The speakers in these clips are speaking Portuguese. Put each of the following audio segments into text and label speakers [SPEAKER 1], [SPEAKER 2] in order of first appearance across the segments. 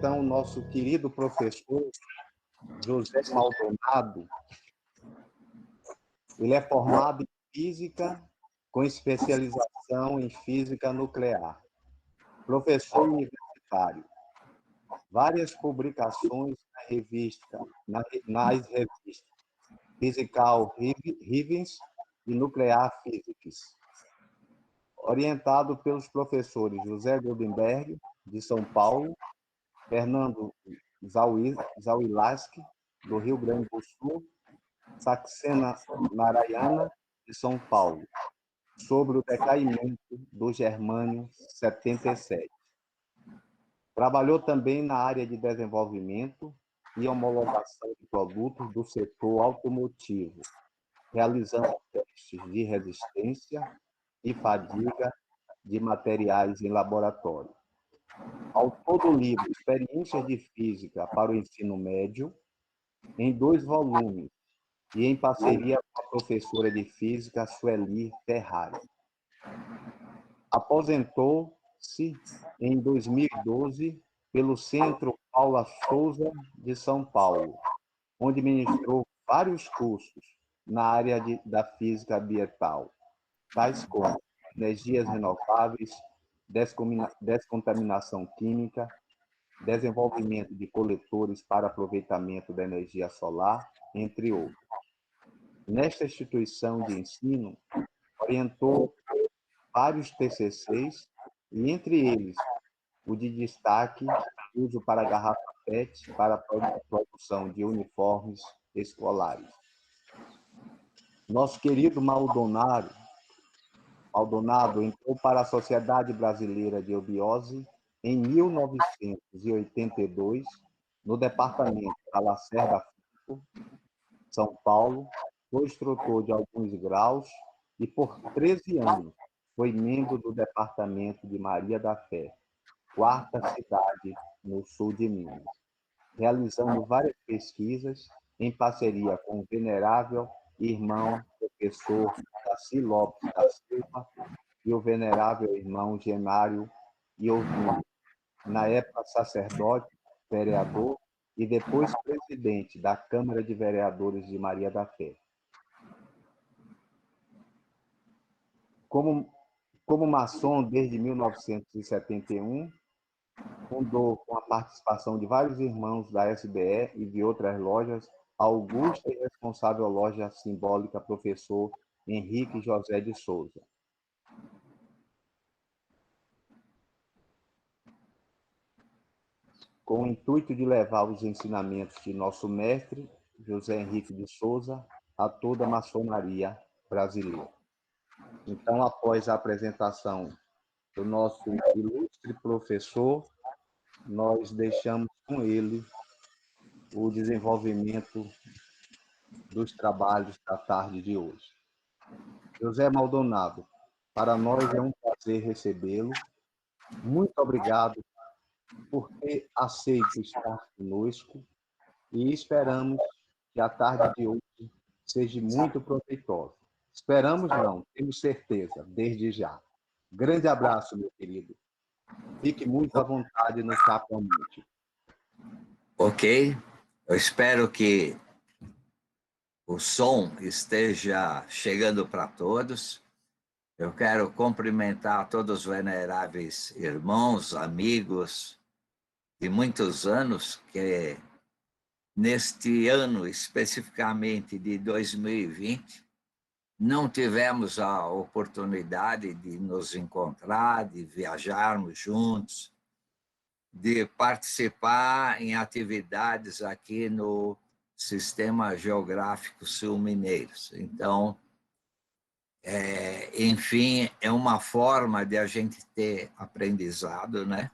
[SPEAKER 1] então, o nosso querido professor José Maldonado. Ele é formado em Física, com especialização em Física Nuclear. Professor universitário. Várias publicações nas revistas Physical Reviews e Nuclear Physics. Orientado pelos professores José Goldenberg, de São Paulo, Fernando Zawilaski, do Rio Grande do Sul, Saxena Narayana, de São Paulo, sobre o decaimento do germânio 77. Trabalhou também na área de desenvolvimento e homologação de produtos do setor automotivo, realizando testes de resistência e fadiga de materiais em laboratório. Autor do livro Experiências de Física para o Ensino Médio, em 2 volumes, e em parceria com a professora de Física Sueli Ferrari. Aposentou-se em 2012 pelo Centro Paula Souza de São Paulo, onde ministrou vários cursos na área da física ambiental, tais como energias renováveis, descontaminação química, desenvolvimento de coletores para aproveitamento da energia solar, entre outros. Nesta instituição de ensino, orientou vários TCCs, e entre eles, o de destaque, uso para garrafa PET para a produção de uniformes escolares. Nosso querido Maldonado entrou para a Sociedade Brasileira de Eubiose em 1982, no departamento da Lacerda Franco, São Paulo, foi instrutor de alguns graus e, por 13 anos, foi membro do departamento de Maria da Fé, 4ª cidade no sul de Minas, realizando várias pesquisas em parceria com o venerável irmão professor Daci Lopes da Silva e o venerável irmão Gemário Iovino, na época sacerdote, vereador e depois presidente da Câmara de Vereadores de Maria da Fé. Como maçom desde 1971, fundou, com a participação de vários irmãos da SBE e de outras lojas, a augusta e responsável loja simbólica Professor Henrique José de Souza. Com o intuito de levar os ensinamentos de nosso mestre, José Henrique de Souza, a toda a maçonaria brasileira. Então, após a apresentação do nosso ilustre professor, nós deixamos com ele o desenvolvimento dos trabalhos da tarde de hoje. José Maldonado, para nós é um prazer recebê-lo. Muito obrigado por ter aceito estar conosco e esperamos que a tarde de hoje seja muito proveitosa. Esperamos não, temos certeza, desde já. Grande abraço, meu querido. Fique muito à vontade no Capamute.
[SPEAKER 2] Ok, eu espero que o som esteja chegando para todos. Eu quero cumprimentar todos os veneráveis irmãos, amigos de muitos anos, que neste ano, especificamente de 2020, não tivemos a oportunidade de nos encontrar, de viajarmos juntos, de participar em atividades aqui no Sistema Geográfico Sul-Mineiro. Então, enfim, é uma forma de a gente ter aprendizado, né?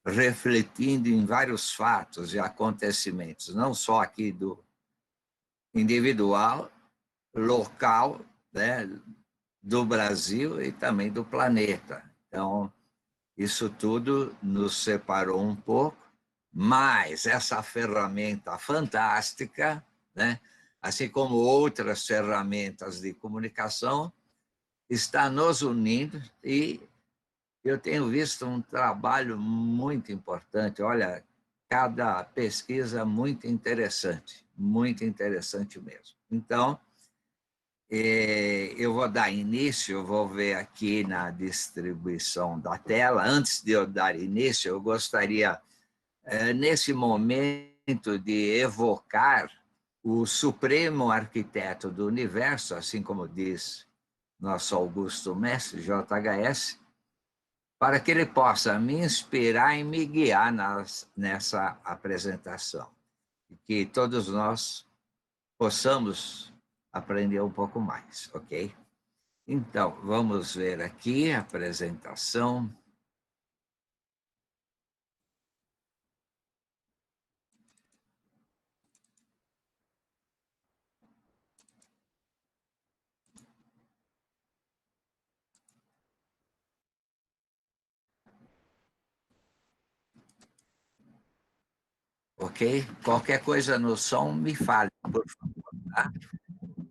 [SPEAKER 2] Refletindo em vários fatos e acontecimentos, não só aqui do individual, local, né, do Brasil e também do planeta. Então, isso tudo nos separou um pouco, mas essa ferramenta fantástica, né, assim como outras ferramentas de comunicação, está nos unindo, e eu tenho visto um trabalho muito importante. Olha, cada pesquisa muito interessante mesmo. Então, eu vou dar início, eu vou ver aqui na distribuição da tela. Antes de eu dar início, eu gostaria, nesse momento, de evocar o supremo arquiteto do universo, assim como diz nosso Augusto Mestre, JHS, para que ele possa me inspirar e me guiar nessa apresentação. E que todos nós possamos aprender um pouco mais, ok? Então, vamos ver aqui a apresentação. Ok? Qualquer coisa no som, me fale, por favor. Tá?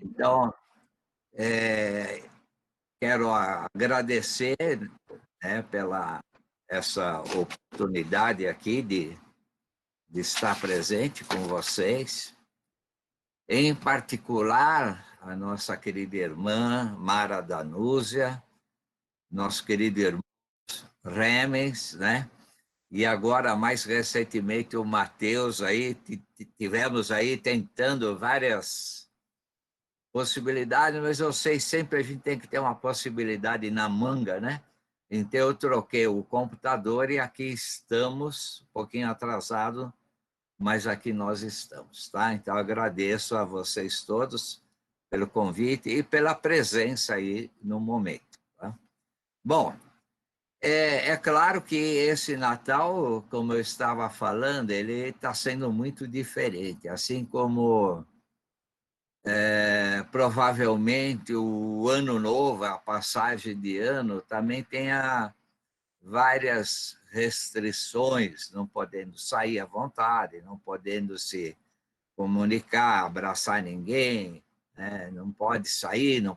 [SPEAKER 2] Então, quero agradecer, né, pela essa oportunidade aqui de estar presente com vocês. Em particular, a nossa querida irmã Mara Danúzia, nosso querido irmão Remens, né? E agora, mais recentemente, o Matheus, aí, tivemos aí tentando várias possibilidades, mas eu sei, sempre a gente tem que ter uma possibilidade na manga, né? Então, eu troquei o computador e aqui estamos, um pouquinho atrasado, mas aqui nós estamos, tá? Então, agradeço a vocês todos pelo convite e pela presença aí no momento, tá? Bom, é claro que esse Natal, como eu estava falando, ele está sendo muito diferente, assim como provavelmente o Ano Novo, a passagem de ano, também tenha várias restrições, não podendo sair à vontade, não podendo se comunicar, abraçar ninguém, né? Não pode sair, não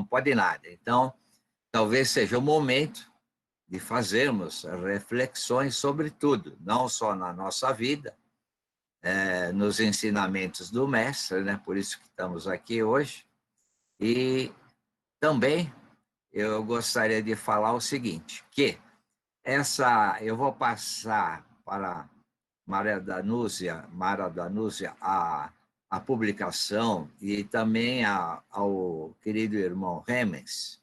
[SPEAKER 2] pode nada. Então, talvez seja o momento de fazermos reflexões sobre tudo, não só na nossa vida, nos ensinamentos do mestre, né? Por isso que estamos aqui hoje. E também eu gostaria de falar o seguinte, que eu vou passar para Mara Danúzia, a publicação e também ao querido irmão Remens,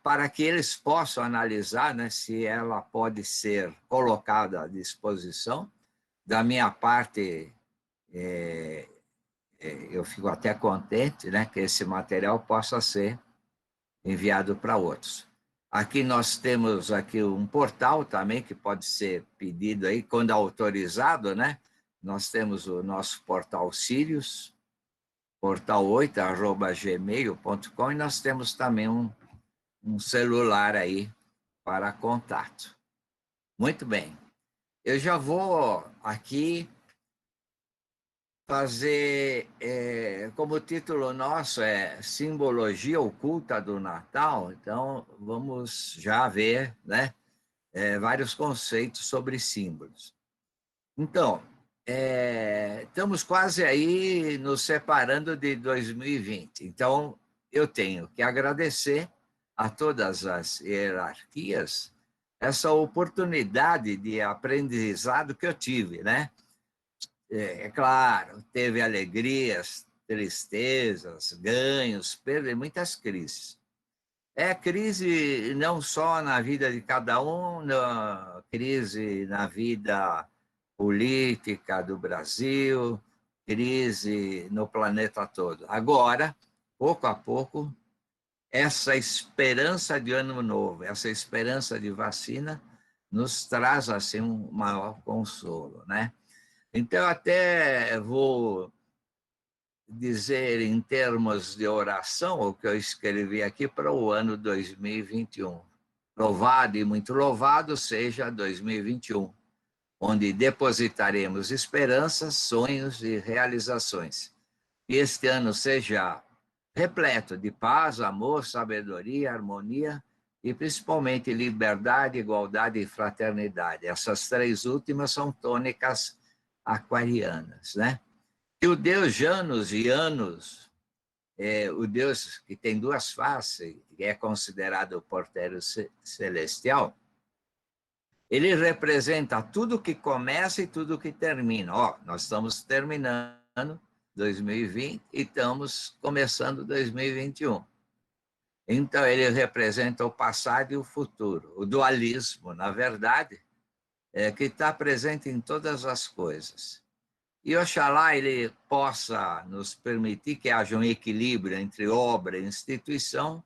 [SPEAKER 2] para que eles possam analisar, né, se ela pode ser colocada à disposição. Da minha parte, eu fico até contente, né, que esse material possa ser enviado para outros. Aqui nós temos aqui um portal também que pode ser pedido aí quando autorizado, né? Nós temos o nosso portal Sirius, portal8@gmail.com, e nós temos também um celular aí para contato. Muito bem. Eu já vou aqui fazer, como o título nosso é Simbologia Oculta do Natal, então vamos já ver, né, vários conceitos sobre símbolos. Então, estamos quase aí nos separando de 2020, então eu tenho que agradecer a todas as hierarquias essa oportunidade de aprendizado que eu tive, né? Claro, teve alegrias, tristezas, ganhos, perdas, muitas crises. É crise não só na vida de cada um, crise na vida política do Brasil, crise no planeta todo. Agora, pouco a pouco, essa esperança de ano novo, essa esperança de vacina, nos traz assim um maior consolo, né? Então, até vou dizer em termos de oração o que eu escrevi aqui para o ano 2021. Louvado e muito louvado seja 2021, onde depositaremos esperanças, sonhos e realizações. Que este ano seja repleto de paz, amor, sabedoria, harmonia e principalmente liberdade, igualdade e fraternidade. Essas três últimas são tônicas aquarianas, né? E o deus Janus e Janus, o deus que tem duas faces, que é considerado o porteiro celestial, ele representa tudo que começa e tudo que termina. Ó, nós estamos terminando 2020 e estamos começando 2021. Então, ele representa o passado e o futuro. O dualismo, na verdade, que está presente em todas as coisas. E Oxalá ele possa nos permitir que haja um equilíbrio entre obra e instituição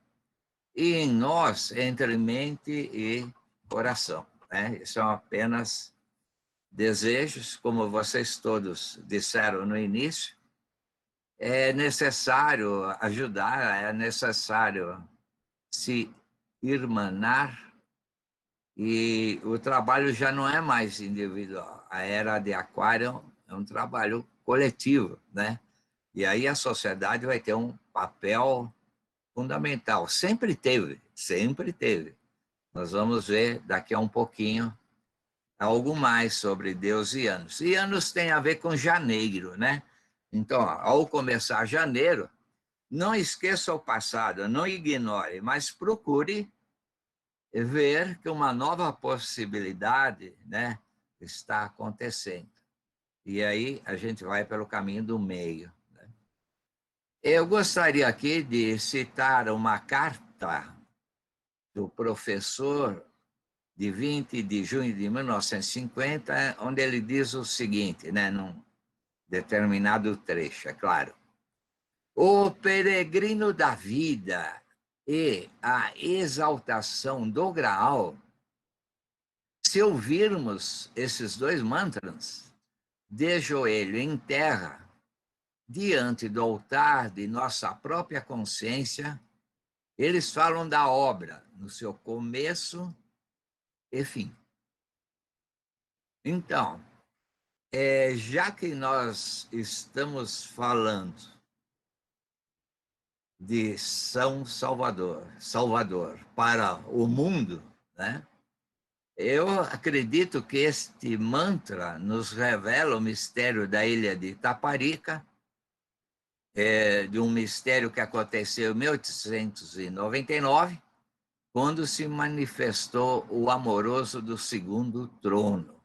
[SPEAKER 2] e em nós entre mente e coração, né? Isso são apenas desejos, como vocês todos disseram no início. É necessário ajudar, é necessário se irmanar, e o trabalho já não é mais individual. A era de Aquário é um trabalho coletivo, né? E aí a sociedade vai ter um papel fundamental. Sempre teve, sempre teve. Nós vamos ver daqui a um pouquinho algo mais sobre Deus e Anos. E Anos tem a ver com janeiro, né? Então, ao começar janeiro, não esqueça o passado, não ignore, mas procure ver que uma nova possibilidade, né, está acontecendo. E aí a gente vai pelo caminho do meio, né? Eu gostaria aqui de citar uma carta do professor de 20 de junho de 1950, onde ele diz o seguinte, né, num determinado trecho, é claro. O peregrino da vida e a exaltação do Graal, se ouvirmos esses dois mantras, de joelho em terra, diante do altar de nossa própria consciência, eles falam da obra, no seu começo e fim. Então, já que nós estamos falando de São Salvador, Salvador para o mundo, né? Eu acredito que este mantra nos revela o mistério da ilha de Itaparica, de um mistério que aconteceu em 1899, quando se manifestou o amoroso do segundo trono.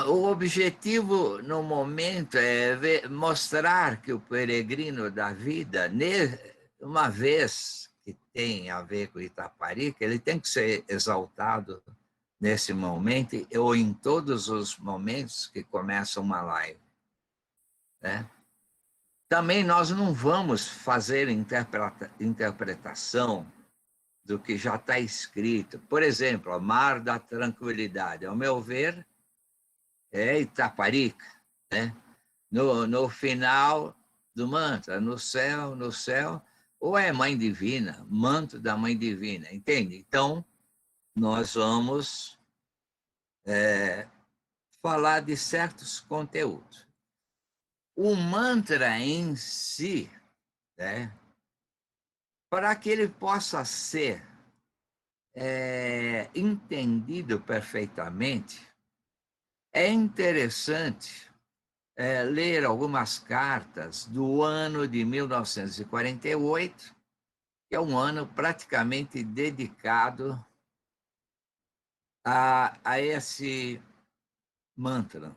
[SPEAKER 2] O objetivo no momento é mostrar que o peregrino da vida, uma vez que tem a ver com Itaparica, ele tem que ser exaltado nesse momento ou em todos os momentos que começa uma live, né? Também nós não vamos fazer interpretação do que já está escrito. Por exemplo, o Mar da Tranquilidade, ao meu ver, é Itaparica, né? No final do mantra, no céu, ou é Mãe Divina, manto da Mãe Divina, entende? Então, nós vamos falar de certos conteúdos. O mantra em si, né, para que ele possa ser entendido perfeitamente, é interessante ler algumas cartas do ano de 1948, que é um ano praticamente dedicado a esse mantra.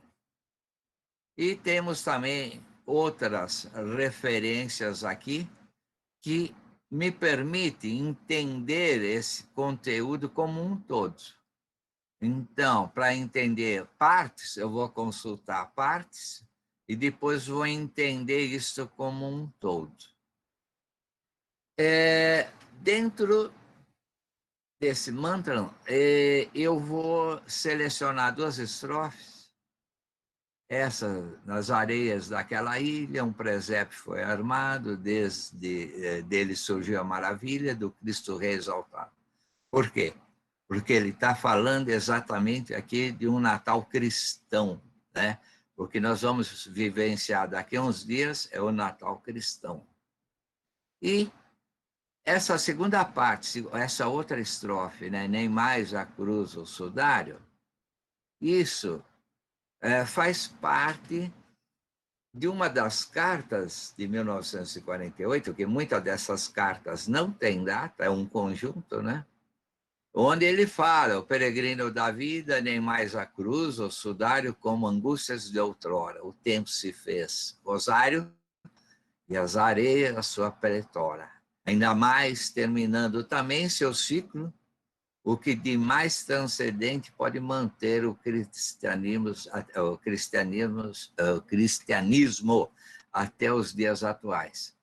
[SPEAKER 2] E temos também outras referências aqui que me permitem entender esse conteúdo como um todo. Então, para entender partes, eu vou consultar partes e depois vou entender isso como um todo. Dentro desse mantra, eu vou selecionar duas estrofes. Essa, nas areias daquela ilha, um presépio foi armado, dele surgiu a maravilha do Cristo Rei exaltado. Por quê? Porque ele está falando exatamente aqui de um Natal cristão, né? Porque nós vamos vivenciar daqui a uns dias é o Natal cristão. E essa segunda parte, essa outra estrofe, né? Nem mais a cruz ou sudário, isso faz parte de uma das cartas de 1948, que muitas dessas cartas não têm data, é um conjunto, né? Onde ele fala, o peregrino da vida, nem mais a cruz, o sudário, como angústias de outrora. O tempo se fez rosário e as areias a sua pretora. Ainda mais terminando também seu ciclo, o que de mais transcendente pode manter o cristianismo até os dias atuais.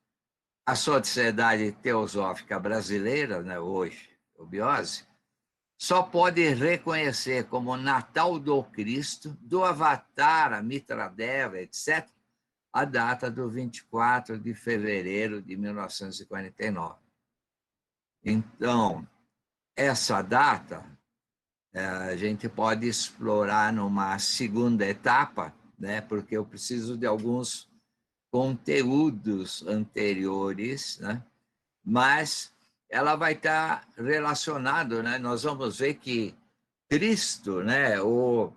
[SPEAKER 2] A Sociedade Teosófica Brasileira, né, hoje, o Biose, só pode reconhecer como Natal do Cristo, do Avatar, a Mitradeva, etc., a data do 24 de fevereiro de 1949. Então, essa data a gente pode explorar numa segunda etapa, né? Porque eu preciso de alguns conteúdos anteriores, né? Mas ela vai estar relacionado, né? Nós vamos ver que Cristo, né? O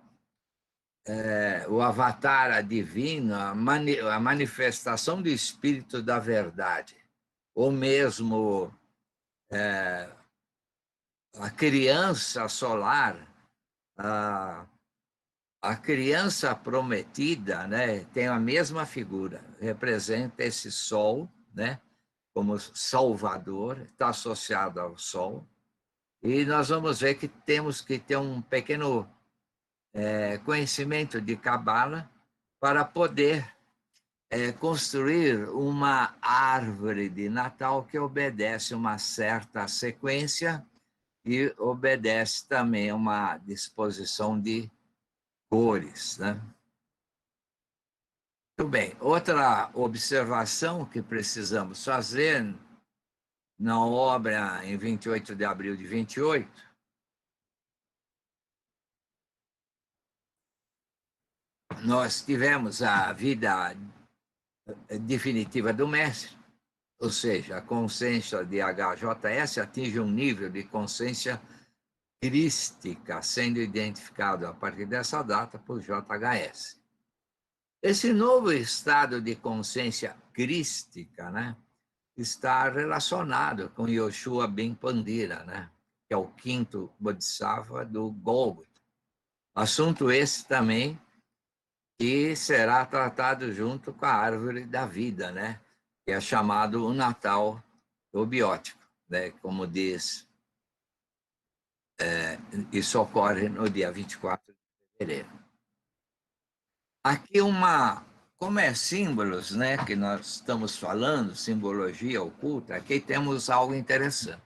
[SPEAKER 2] avatar divino, a manifestação do Espírito da verdade, ou mesmo a criança solar, a, a criança prometida, né, tem a mesma figura, representa esse sol, né, como Salvador, está associado ao sol, e nós vamos ver que temos que ter um pequeno conhecimento de Cabala para poder construir uma árvore de Natal que obedece uma certa sequência e obedece também uma disposição de cores, né? Muito bem. Outra observação que precisamos fazer na obra em 28 de abril de 28, nós tivemos a vida definitiva do mestre, ou seja, a consciência de HJS atinge um nível de consciência crística, sendo identificado a partir dessa data por JHS. Esse novo estado de consciência crística, né, está relacionado com Yoshua Ben Pandira, né, que é o quinto Bodhisattva do Golgotha. Assunto esse também que será tratado junto com a árvore da vida, né, que é chamado o Natal Obiótico, né, como diz, isso ocorre no dia 24 de fevereiro. Aqui como é símbolos, né, que nós estamos falando, simbologia oculta, aqui temos algo interessante.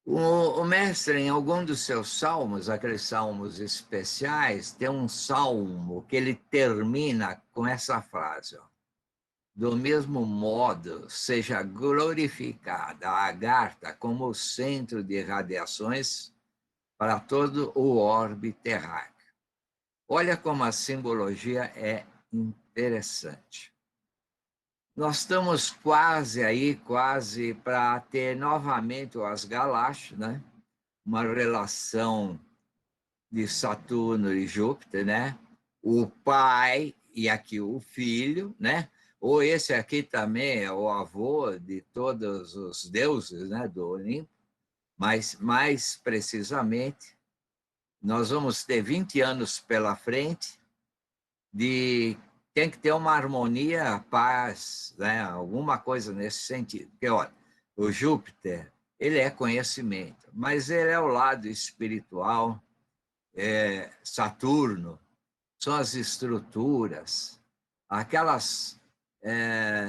[SPEAKER 2] O mestre, em algum dos seus salmos, aqueles salmos especiais, tem um salmo que ele termina com essa frase, ó, do mesmo modo, seja glorificada a Agartha como centro de radiações para todo o orbe terráqueo. Olha como a simbologia é interessante. Nós estamos quase para ter novamente o Asgalash, né? Uma relação de Saturno e Júpiter, né? O pai e aqui o filho, né? Ou esse aqui também é o avô de todos os deuses, né, do Olimpo, mas mais precisamente, nós vamos ter 20 anos pela frente tem que ter uma harmonia, paz, né? Alguma coisa nesse sentido. Porque, olha, o Júpiter, ele é conhecimento, mas ele é o lado espiritual, Saturno, são as estruturas, aquelas,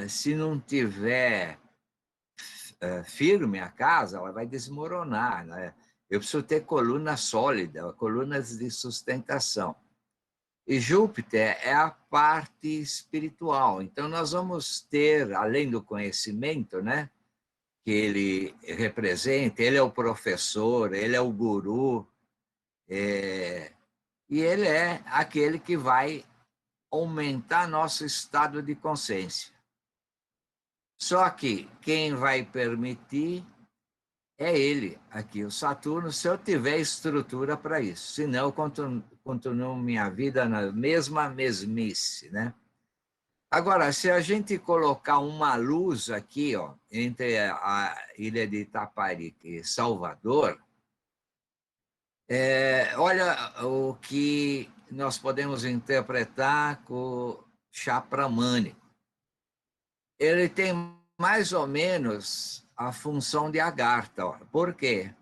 [SPEAKER 2] se não tiver firme a casa, ela vai desmoronar, né? Eu preciso ter coluna sólida, colunas de sustentação. E Júpiter é a parte espiritual. Então, nós vamos ter, além do conhecimento, né, que ele representa, ele é o professor, ele é o guru, e ele é aquele que vai aumentar nosso estado de consciência. Só que quem vai permitir é ele, aqui, o Saturno, se eu tiver estrutura para isso. Senão, eu continuo minha vida na mesma mesmice, né? Agora, se a gente colocar uma luz aqui, ó, entre a ilha de Itaparica e Salvador, olha o que nós podemos interpretar com o chá pramânico. Ele tem mais ou menos a função de Agartha. Ó. Por quê?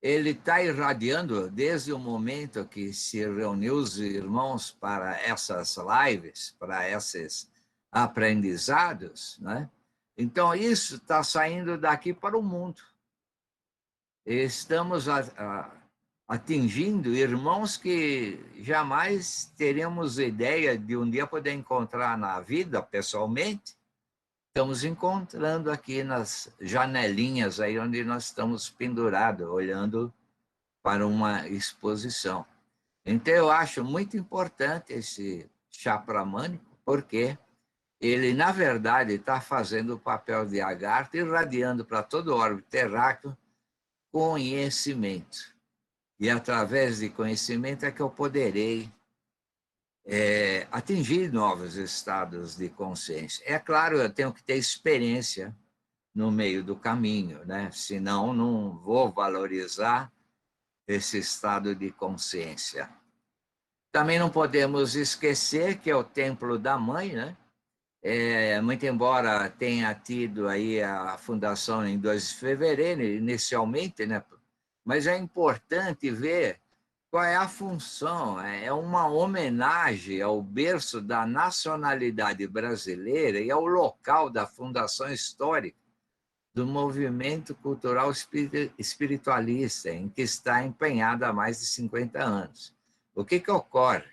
[SPEAKER 2] Ele está irradiando desde o momento que se reuniu os irmãos para essas lives, para esses aprendizados, né? Então, isso está saindo daqui para o mundo. Estamos atingindo irmãos que jamais teríamos ideia de um dia poder encontrar na vida, pessoalmente. Estamos encontrando aqui nas janelinhas aí onde nós estamos pendurados, olhando para uma exposição. Então, eu acho muito importante esse chá pramânico, porque ele, na verdade, está fazendo o papel de Agartha, irradiando para todo o orbe terráqueo conhecimento. E, através de conhecimento, é que eu poderei atingir novos estados de consciência. É claro, eu tenho que ter experiência no meio do caminho, né? Senão, não vou valorizar esse estado de consciência. Também não podemos esquecer que é o templo da mãe, né? Muito embora tenha tido aí a fundação em 2 de fevereiro, inicialmente, né? Mas é importante ver qual é a função. É uma homenagem ao berço da nacionalidade brasileira e ao local da fundação histórica do movimento cultural espiritualista, em que está empenhado há mais de 50 anos. O que ocorre?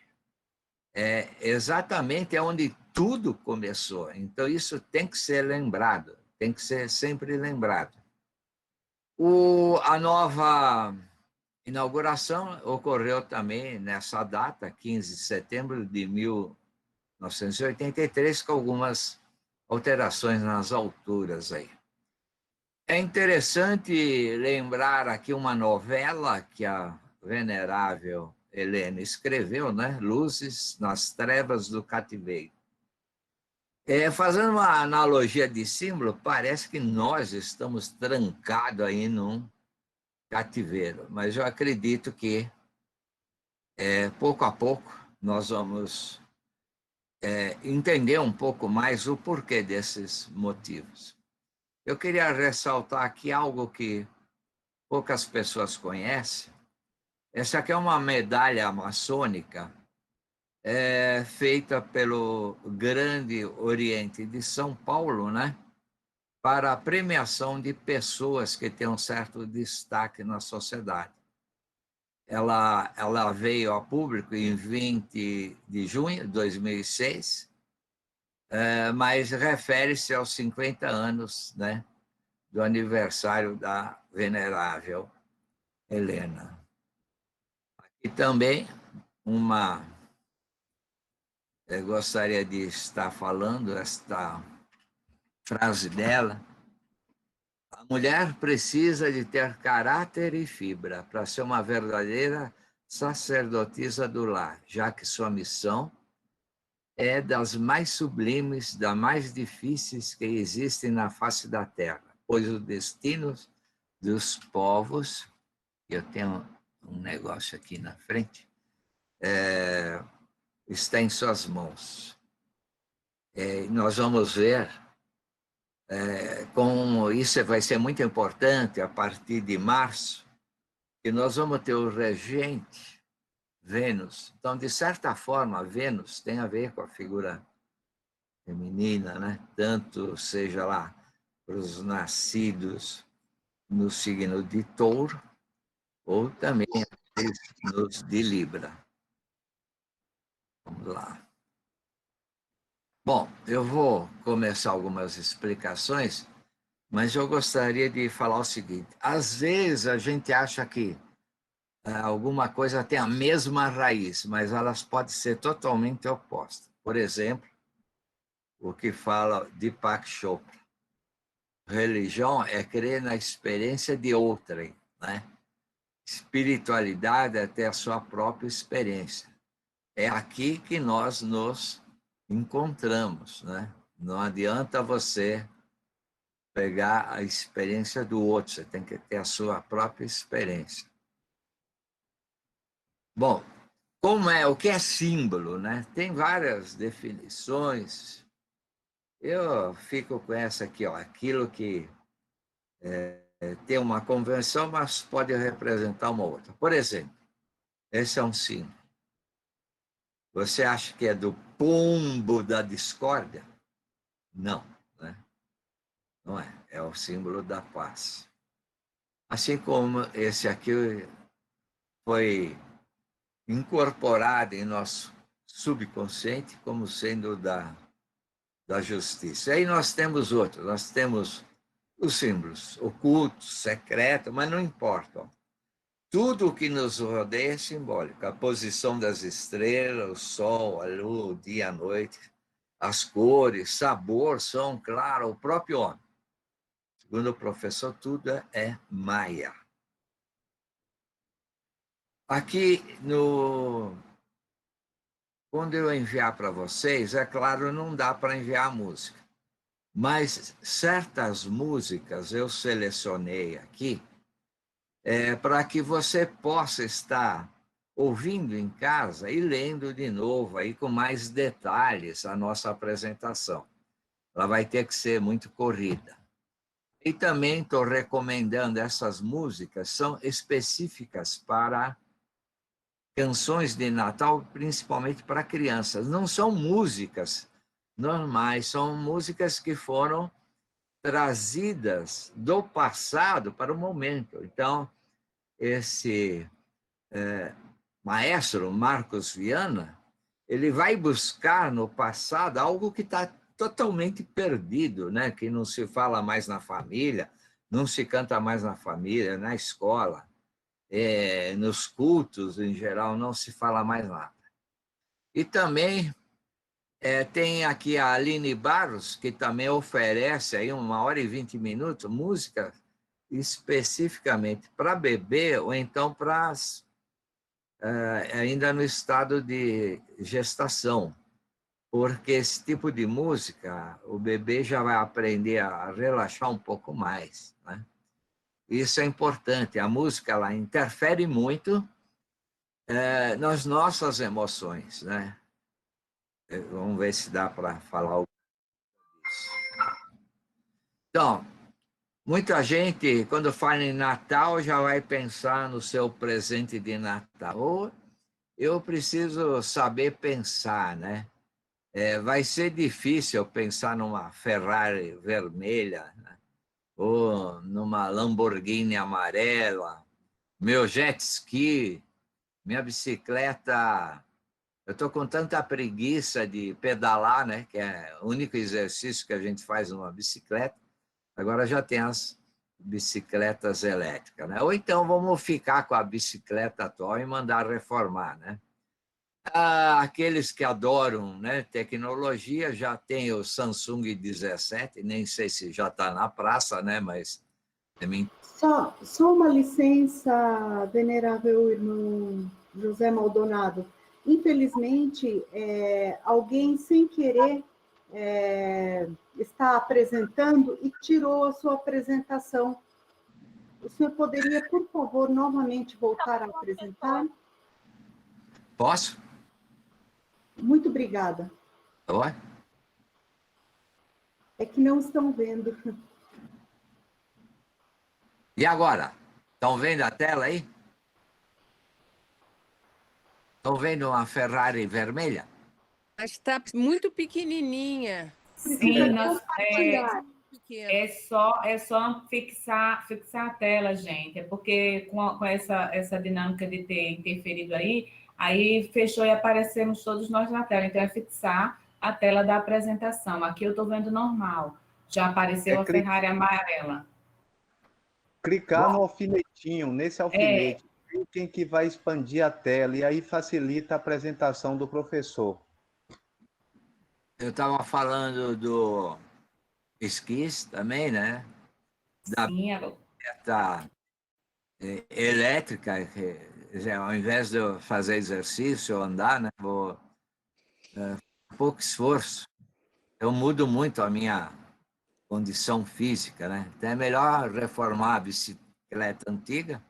[SPEAKER 2] Exatamente onde tudo começou. Então, isso tem que ser lembrado, tem que ser sempre lembrado. A nova inauguração ocorreu também nessa data, 15 de setembro de 1983, com algumas alterações nas alturas aí. É interessante lembrar aqui uma novela que a venerável Helena escreveu, né? Luzes nas Trevas do Cativeiro. Fazendo uma analogia de símbolo, parece que nós estamos trancados aí num cativeiro, mas eu acredito que, pouco a pouco, nós vamos entender um pouco mais o porquê desses motivos. Eu queria ressaltar aqui algo que poucas pessoas conhecem. Essa aqui é uma medalha maçônica feita pelo Grande Oriente de São Paulo, né? Para a premiação de pessoas que têm um certo destaque na sociedade. Ela veio a público em 20 de junho de 2006, mas refere-se aos 50 anos, né, do aniversário da venerável Helena. E também eu gostaria de estar falando esta frase dela. A mulher precisa de ter caráter e fibra para ser uma verdadeira sacerdotisa do lar, já que sua missão é das mais sublimes, das mais difíceis que existem na face da terra, pois os destinos dos povos, eu tenho um negócio aqui na frente, está em suas mãos. Nós vamos ver como isso vai ser muito importante a partir de março, que nós vamos ter o regente Vênus. Então, de certa forma, Vênus tem a ver com a figura feminina, né? Tanto seja lá para os nascidos no signo de Touro, ou também nos de Libra. Vamos lá. Bom, eu vou começar algumas explicações, mas eu gostaria de falar o seguinte. Às vezes a gente acha que alguma coisa tem a mesma raiz, mas elas podem ser totalmente opostas. Por exemplo, o que fala Deepak Chopra. religião é crer na experiência de outrem, né? Espiritualidade é ter a sua própria experiência. É aqui que nós nos encontramos, né? Não adianta você pegar a experiência do outro, você tem que ter a sua própria experiência. Bom, o que é símbolo, né? Tem várias definições. Eu fico com essa aqui, ó, aquilo que tem uma convenção, mas pode representar uma outra. Por exemplo, esse é um símbolo. Você acha que é do pombo da discórdia? Não, né? Não é. É o símbolo da paz. Assim como esse aqui foi incorporado em nosso subconsciente como sendo da justiça. Aí nós temos outros, nós temos os símbolos ocultos, secretos, mas não importa. Tudo o que nos rodeia é simbólico. A posição das estrelas, o sol, a lua, o dia, a noite, as cores, sabor, som, claro, o próprio homem. Segundo o professor, tudo é Maya. Aqui, quando eu enviar para vocês, é claro, não dá para enviar música. Mas certas músicas eu selecionei aqui para que você possa estar ouvindo em casa e lendo de novo aí com mais detalhes a nossa apresentação. Ela vai ter que ser muito corrida. E também estou recomendando essas músicas, são específicas para canções de Natal, principalmente para crianças. Não são músicas normais, são músicas que foram trazidas do passado para o momento. Então, esse maestro, Marcos Viana, ele vai buscar no passado algo que está totalmente perdido, né? Que não se fala mais na família, não se canta mais na família, na escola, nos cultos, em geral, não se fala mais nada. E também tem aqui a Aline Barros, que também oferece aí 1h20 música especificamente para bebê ou então para ainda no estado de gestação, porque esse tipo de música o bebê já vai aprender a relaxar um pouco mais, né? Isso é importante. A música ela interfere muito nas nossas emoções, né? Vamos ver se dá para falar algo disso. Então, muita gente, quando fala em Natal, já vai pensar no seu presente de Natal. Ou eu preciso saber pensar, né? Vai ser difícil pensar numa Ferrari vermelha, né? Ou numa Lamborghini amarela, meu jet ski, minha bicicleta. Eu estou com tanta preguiça de pedalar, né? Que é o único exercício que a gente faz numa bicicleta. Agora já tem as bicicletas elétricas, né? Ou então vamos ficar com a bicicleta atual e mandar reformar, né? Aqueles que adoram, né, tecnologia, já tem o Samsung 17, nem sei se já está na praça, né, mas...
[SPEAKER 3] Só uma licença, venerável irmão José Maldonado. Infelizmente, alguém, sem querer, está apresentando e tirou a sua apresentação. O senhor poderia, por favor, novamente voltar a apresentar?
[SPEAKER 2] Posso?
[SPEAKER 3] Muito obrigada.
[SPEAKER 2] Oi?
[SPEAKER 3] É que não estão vendo.
[SPEAKER 2] E agora? Estão vendo a tela aí? Estão vendo uma Ferrari vermelha?
[SPEAKER 4] Mas está muito pequenininha.
[SPEAKER 3] Sim,
[SPEAKER 5] é só fixar a tela, gente. É porque com essa dinâmica de ter interferido aí fechou e aparecemos todos nós na tela. Então, é fixar a tela da apresentação. Aqui eu estou vendo normal. Já apareceu a Ferrari amarela.
[SPEAKER 1] Clicar no alfinetinho, nesse alfinete, cliquem que vai expandir a tela e aí facilita a apresentação do professor.
[SPEAKER 2] Eu estava falando do esquis também, né? da
[SPEAKER 5] Sim,
[SPEAKER 2] bicicleta elétrica, que ao invés de eu fazer exercício ou andar, né, vou pouco esforço. Eu mudo muito a minha condição física, né? Então é melhor reformar a bicicleta antiga.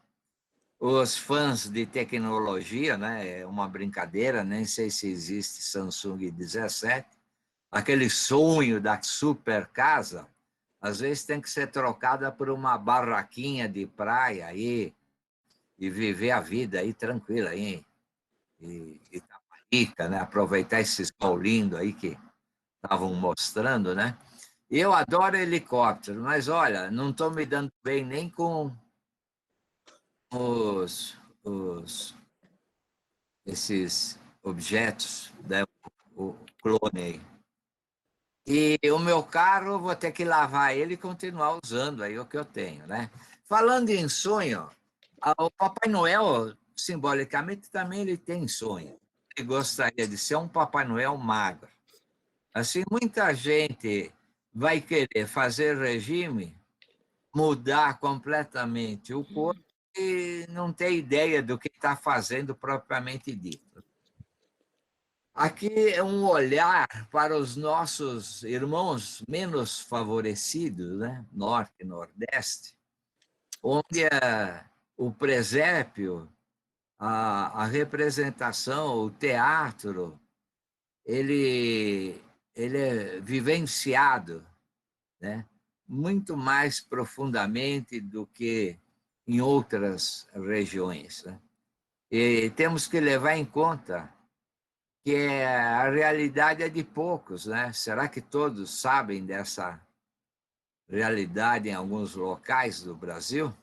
[SPEAKER 2] Os fãs de tecnologia, né? É uma brincadeira, nem sei se existe Samsung 17. Aquele sonho da super casa, às vezes tem que ser trocada por uma barraquinha de praia aí e viver a vida aí tranquila aí. E Itaparica, né? Aproveitar esse sol lindo aí que estavam mostrando, né? Eu adoro helicóptero, mas olha, não estou me dando bem nem com esses objetos, né? O clone aí. E o meu carro, vou ter que lavar ele e continuar usando aí o que eu tenho, né? Falando em sonho, o Papai Noel, simbolicamente, também ele tem sonho. Ele gostaria de ser um Papai Noel magro. Assim, muita gente vai querer fazer regime, mudar completamente o corpo e não ter ideia do que está fazendo propriamente dito. Aqui é um olhar para os nossos irmãos menos favorecidos, né? Norte e Nordeste, onde o presépio, a representação, o teatro, ele é vivenciado, né? Muito mais profundamente do que em outras regiões, né? E temos que levar em conta que a realidade é de poucos, né? Será que todos sabem dessa realidade em alguns locais do Brasil?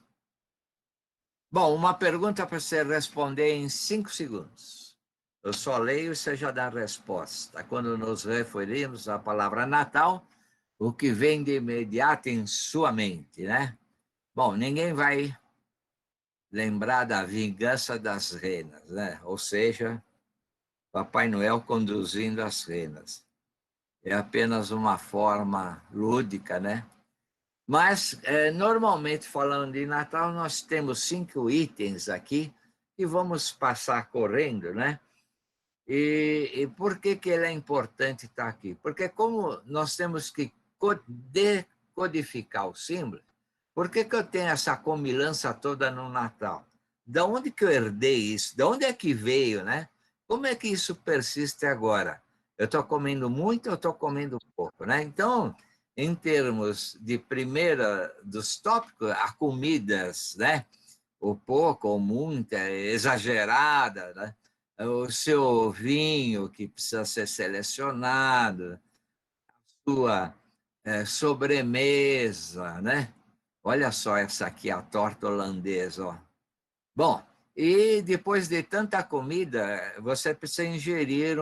[SPEAKER 2] Bom, uma pergunta para você responder em 5 segundos. Eu só leio e você já dá a resposta. Quando nos referimos à palavra Natal, o que vem de imediato em sua mente, né? Bom, ninguém vai lembrar da vingança das renas, né? Ou seja, Papai Noel conduzindo as renas. É apenas uma forma lúdica, né? Mas, normalmente, falando de Natal, nós temos 5 itens aqui e vamos passar correndo, né? E por que ele é importante estar aqui? Porque como nós temos que decodificar o símbolo, por que eu tenho essa comilança toda no Natal? Da onde que eu herdei isso? Da onde é que veio, né? Como é que isso persiste agora? Eu estou comendo muito ou estou comendo pouco, né? Então, em termos de primeira dos tópicos, há comidas, né? Ou pouco, ou muita, exagerada, né? O seu vinho que precisa ser selecionado, sua sobremesa, né? Olha só essa aqui, a torta holandesa, ó. Bom, e depois de tanta comida, você precisa ingerir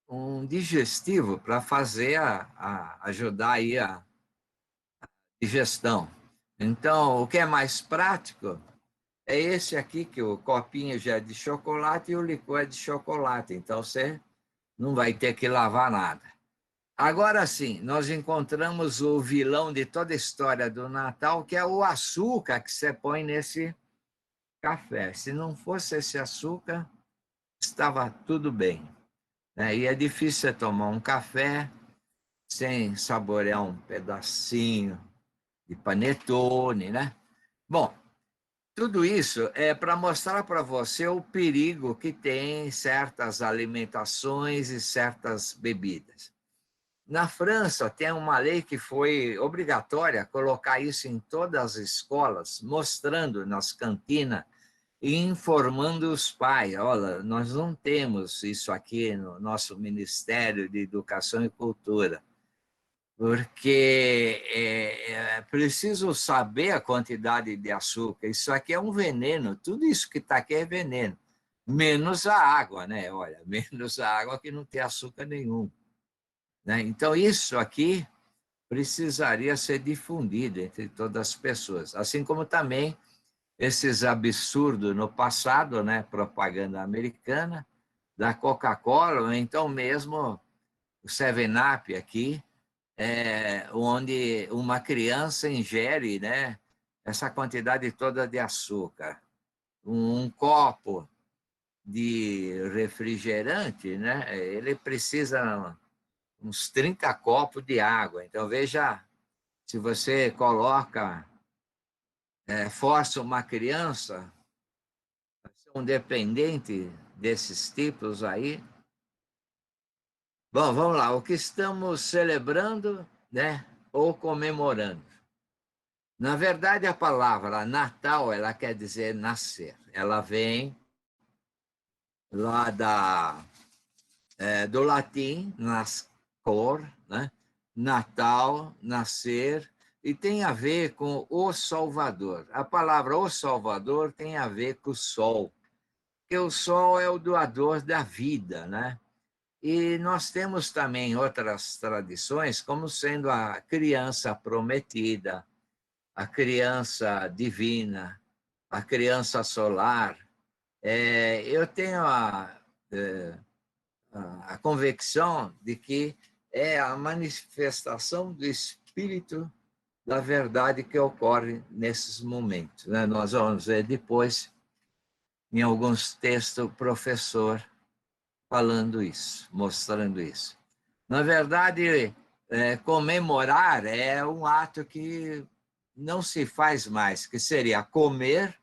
[SPEAKER 2] um digestivo para fazer ajudar aí a digestão. Então, o que é mais prático é esse aqui, que o copinho já é de chocolate e o licor é de chocolate. Então, você não vai ter que lavar nada. Agora sim, nós encontramos o vilão de toda a história do Natal, que é o açúcar que você põe nesse café. Se não fosse esse açúcar, estava tudo bem, né? E é difícil você tomar um café sem saborear um pedacinho de panetone, né? Bom, tudo isso é para mostrar para você o perigo que tem certas alimentações e certas bebidas. Na França, tem uma lei que foi obrigatória colocar isso em todas as escolas, mostrando nas cantinas e informando os pais. Olha, nós não temos isso aqui no nosso Ministério de Educação e Cultura, porque é preciso saber a quantidade de açúcar. Isso aqui é um veneno, tudo isso que está aqui é veneno, menos a água, né? Olha, menos a água que não tem açúcar nenhum, né? Então, isso aqui precisaria ser difundido entre todas as pessoas, assim como também esses absurdos no passado, né? Propaganda americana, da Coca-Cola, ou então mesmo o 7-Up aqui, onde uma criança ingere, né, essa quantidade toda de açúcar. Um copo de refrigerante, né, ele precisa uns 30 copos de água. Então, veja, se você força uma criança a ser um dependente desses tipos aí. Bom, vamos lá. O que estamos celebrando, né, ou comemorando? Na verdade, a palavra Natal, ela quer dizer nascer. Ela vem lá do latim, nascor, né? Natal, nascer, e tem a ver com o Salvador. A palavra o Salvador tem a ver com o sol, porque o sol é o doador da vida, né? E nós temos também outras tradições, como sendo a criança prometida, a criança divina, a criança solar. Eu tenho a convicção de que é a manifestação do Espírito da verdade que ocorre nesses momentos, né? Nós vamos ver depois, em alguns textos, o professor falando isso, mostrando isso. Na verdade, comemorar é um ato que não se faz mais, que seria comer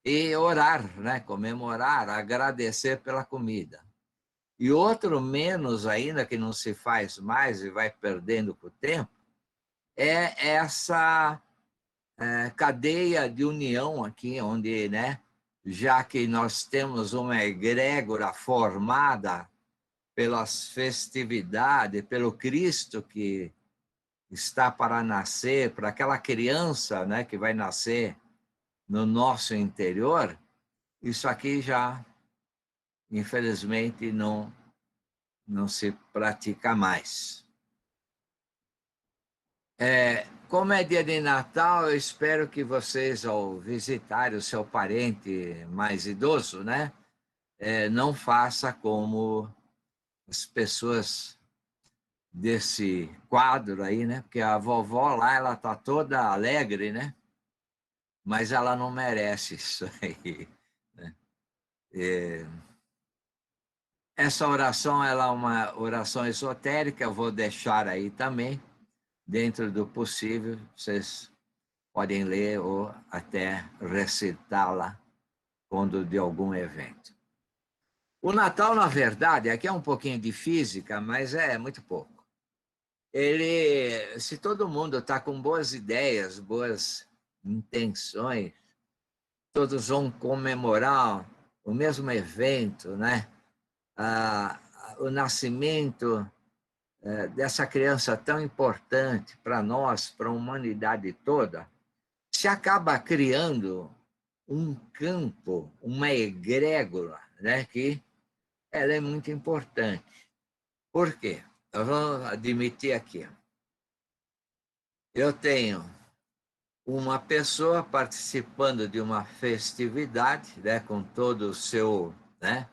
[SPEAKER 2] e orar, né? Comemorar, agradecer pela comida. E outro menos ainda, que não se faz mais e vai perdendo com o tempo, é essa cadeia de união aqui, onde, né, já que nós temos uma egrégora formada pelas festividades, pelo Cristo que está para nascer, para aquela criança, né, que vai nascer no nosso interior, isso aqui já, infelizmente, não se pratica mais. Como é dia de Natal, eu espero que vocês, ao visitarem o seu parente mais idoso, né, não faça como as pessoas desse quadro aí, né? Porque a vovó lá, ela tá toda alegre, né? Mas ela não merece isso aí, né? Essa oração, ela é uma oração esotérica, eu vou deixar aí também, dentro do possível, vocês podem ler ou até recitá-la quando de algum evento. O Natal, na verdade, aqui é um pouquinho de física, mas é muito pouco. Se todo mundo está com boas ideias, boas intenções, todos vão comemorar o mesmo evento, né? O nascimento dessa criança tão importante para nós, para a humanidade toda, se acaba criando um campo, uma egrégora, né? Que ela é muito importante. Por quê? Eu vou admitir aqui. Eu tenho uma pessoa participando de uma festividade, né, com todo o seu, né?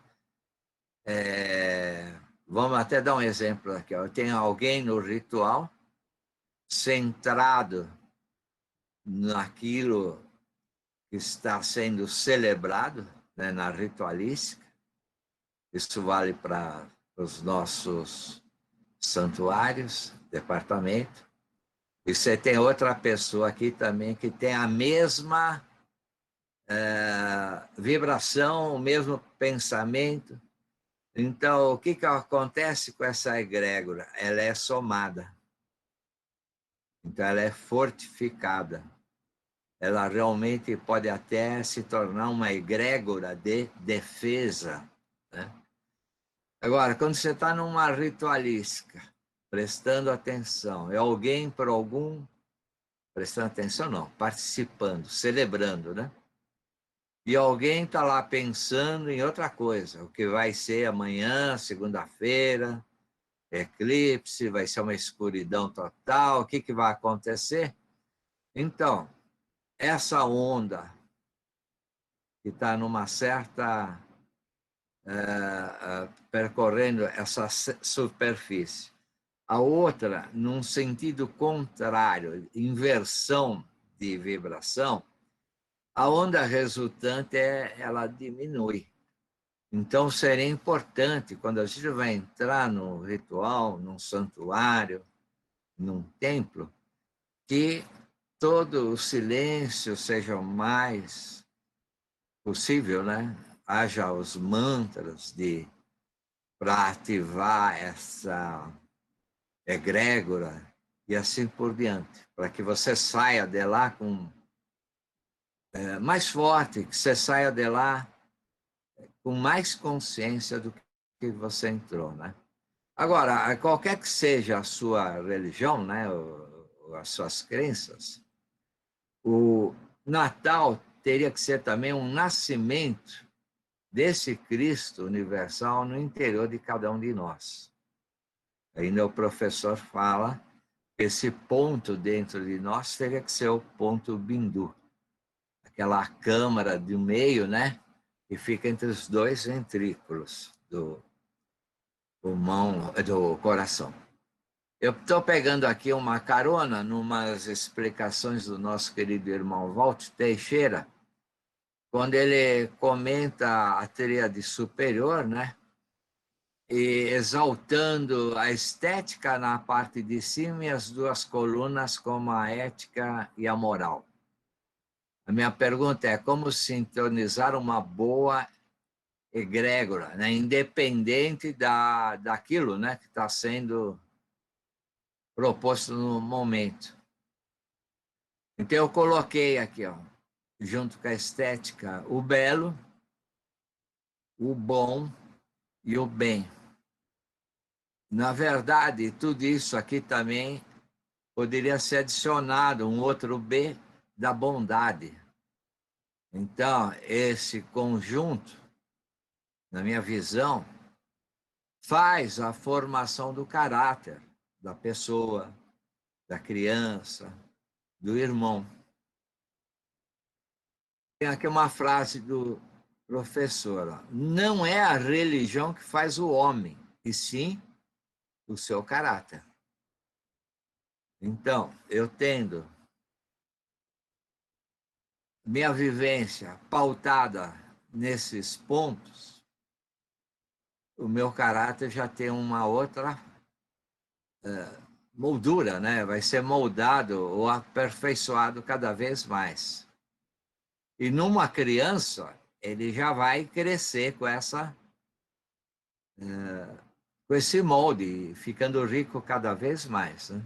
[SPEAKER 2] Vamos até dar um exemplo aqui. Eu tenho alguém no ritual centrado naquilo que está sendo celebrado, né, na ritualística. Isso vale para os nossos santuários, departamento. E você tem outra pessoa aqui também que tem a mesma vibração, o mesmo pensamento. Então, o que acontece com essa egrégora? Ela é somada. Então, ela é fortificada. Ela realmente pode até se tornar uma egrégora de defesa, né? Agora, quando você está numa ritualística, prestando atenção, é alguém por algum... Prestando atenção, não, participando, celebrando, né? E alguém está lá pensando em outra coisa, o que vai ser amanhã, segunda-feira, eclipse, vai ser uma escuridão total, o que vai acontecer? Então, essa onda que está numa certa... percorrendo essa superfície, A outra, num sentido contrário, inversão de vibração, a onda resultante ela diminui. Então, seria importante, quando a gente vai entrar no ritual, num santuário, num templo, que todo o silêncio seja o mais possível, né? Haja os mantras para ativar essa egrégora e assim por diante, para que você saia de lá com mais forte, que você saia de lá com mais consciência do que você entrou, né? Agora, qualquer que seja a sua religião, né, ou as suas crenças, o Natal teria que ser também um nascimento desse Cristo universal no interior de cada um de nós. Ainda o professor fala que esse ponto dentro de nós teria que ser o ponto bindu, aquela câmara do meio, né, que fica entre os dois ventrículos do pulmão, do coração. Eu estou pegando aqui uma carona numas explicações do nosso querido irmão Walter Teixeira, quando ele comenta a tríade superior, né? E exaltando a estética na parte de cima e as duas colunas como a ética e a moral. A minha pergunta é como sintonizar uma boa egrégora, né? Independente daquilo, né, que está sendo proposto no momento. Então, eu coloquei aqui, ó, junto com a estética, o belo, o bom e o bem. Na verdade, tudo isso aqui também poderia ser adicionado um outro B da bondade. Então, esse conjunto, na minha visão, faz a formação do caráter da pessoa, da criança, do irmão. Tem aqui uma frase do professor: ó, não é a religião que faz o homem, e sim o seu caráter. Então, eu tendo minha vivência pautada nesses pontos, o meu caráter já tem uma outra moldura, né? Vai ser moldado ou aperfeiçoado cada vez mais. E numa criança, ele já vai crescer com com esse molde, ficando rico cada vez mais, né?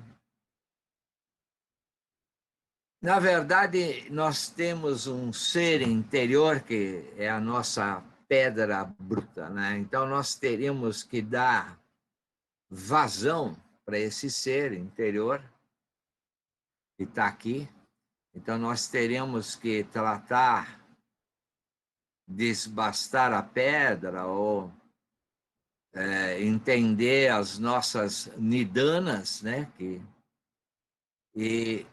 [SPEAKER 2] Na verdade, nós temos um ser interior que é a nossa pedra bruta, né? Então, nós teríamos que dar vazão para esse ser interior que está aqui. Então, nós teríamos que tratar, desbastar a pedra ou entender as nossas nidanas, né? E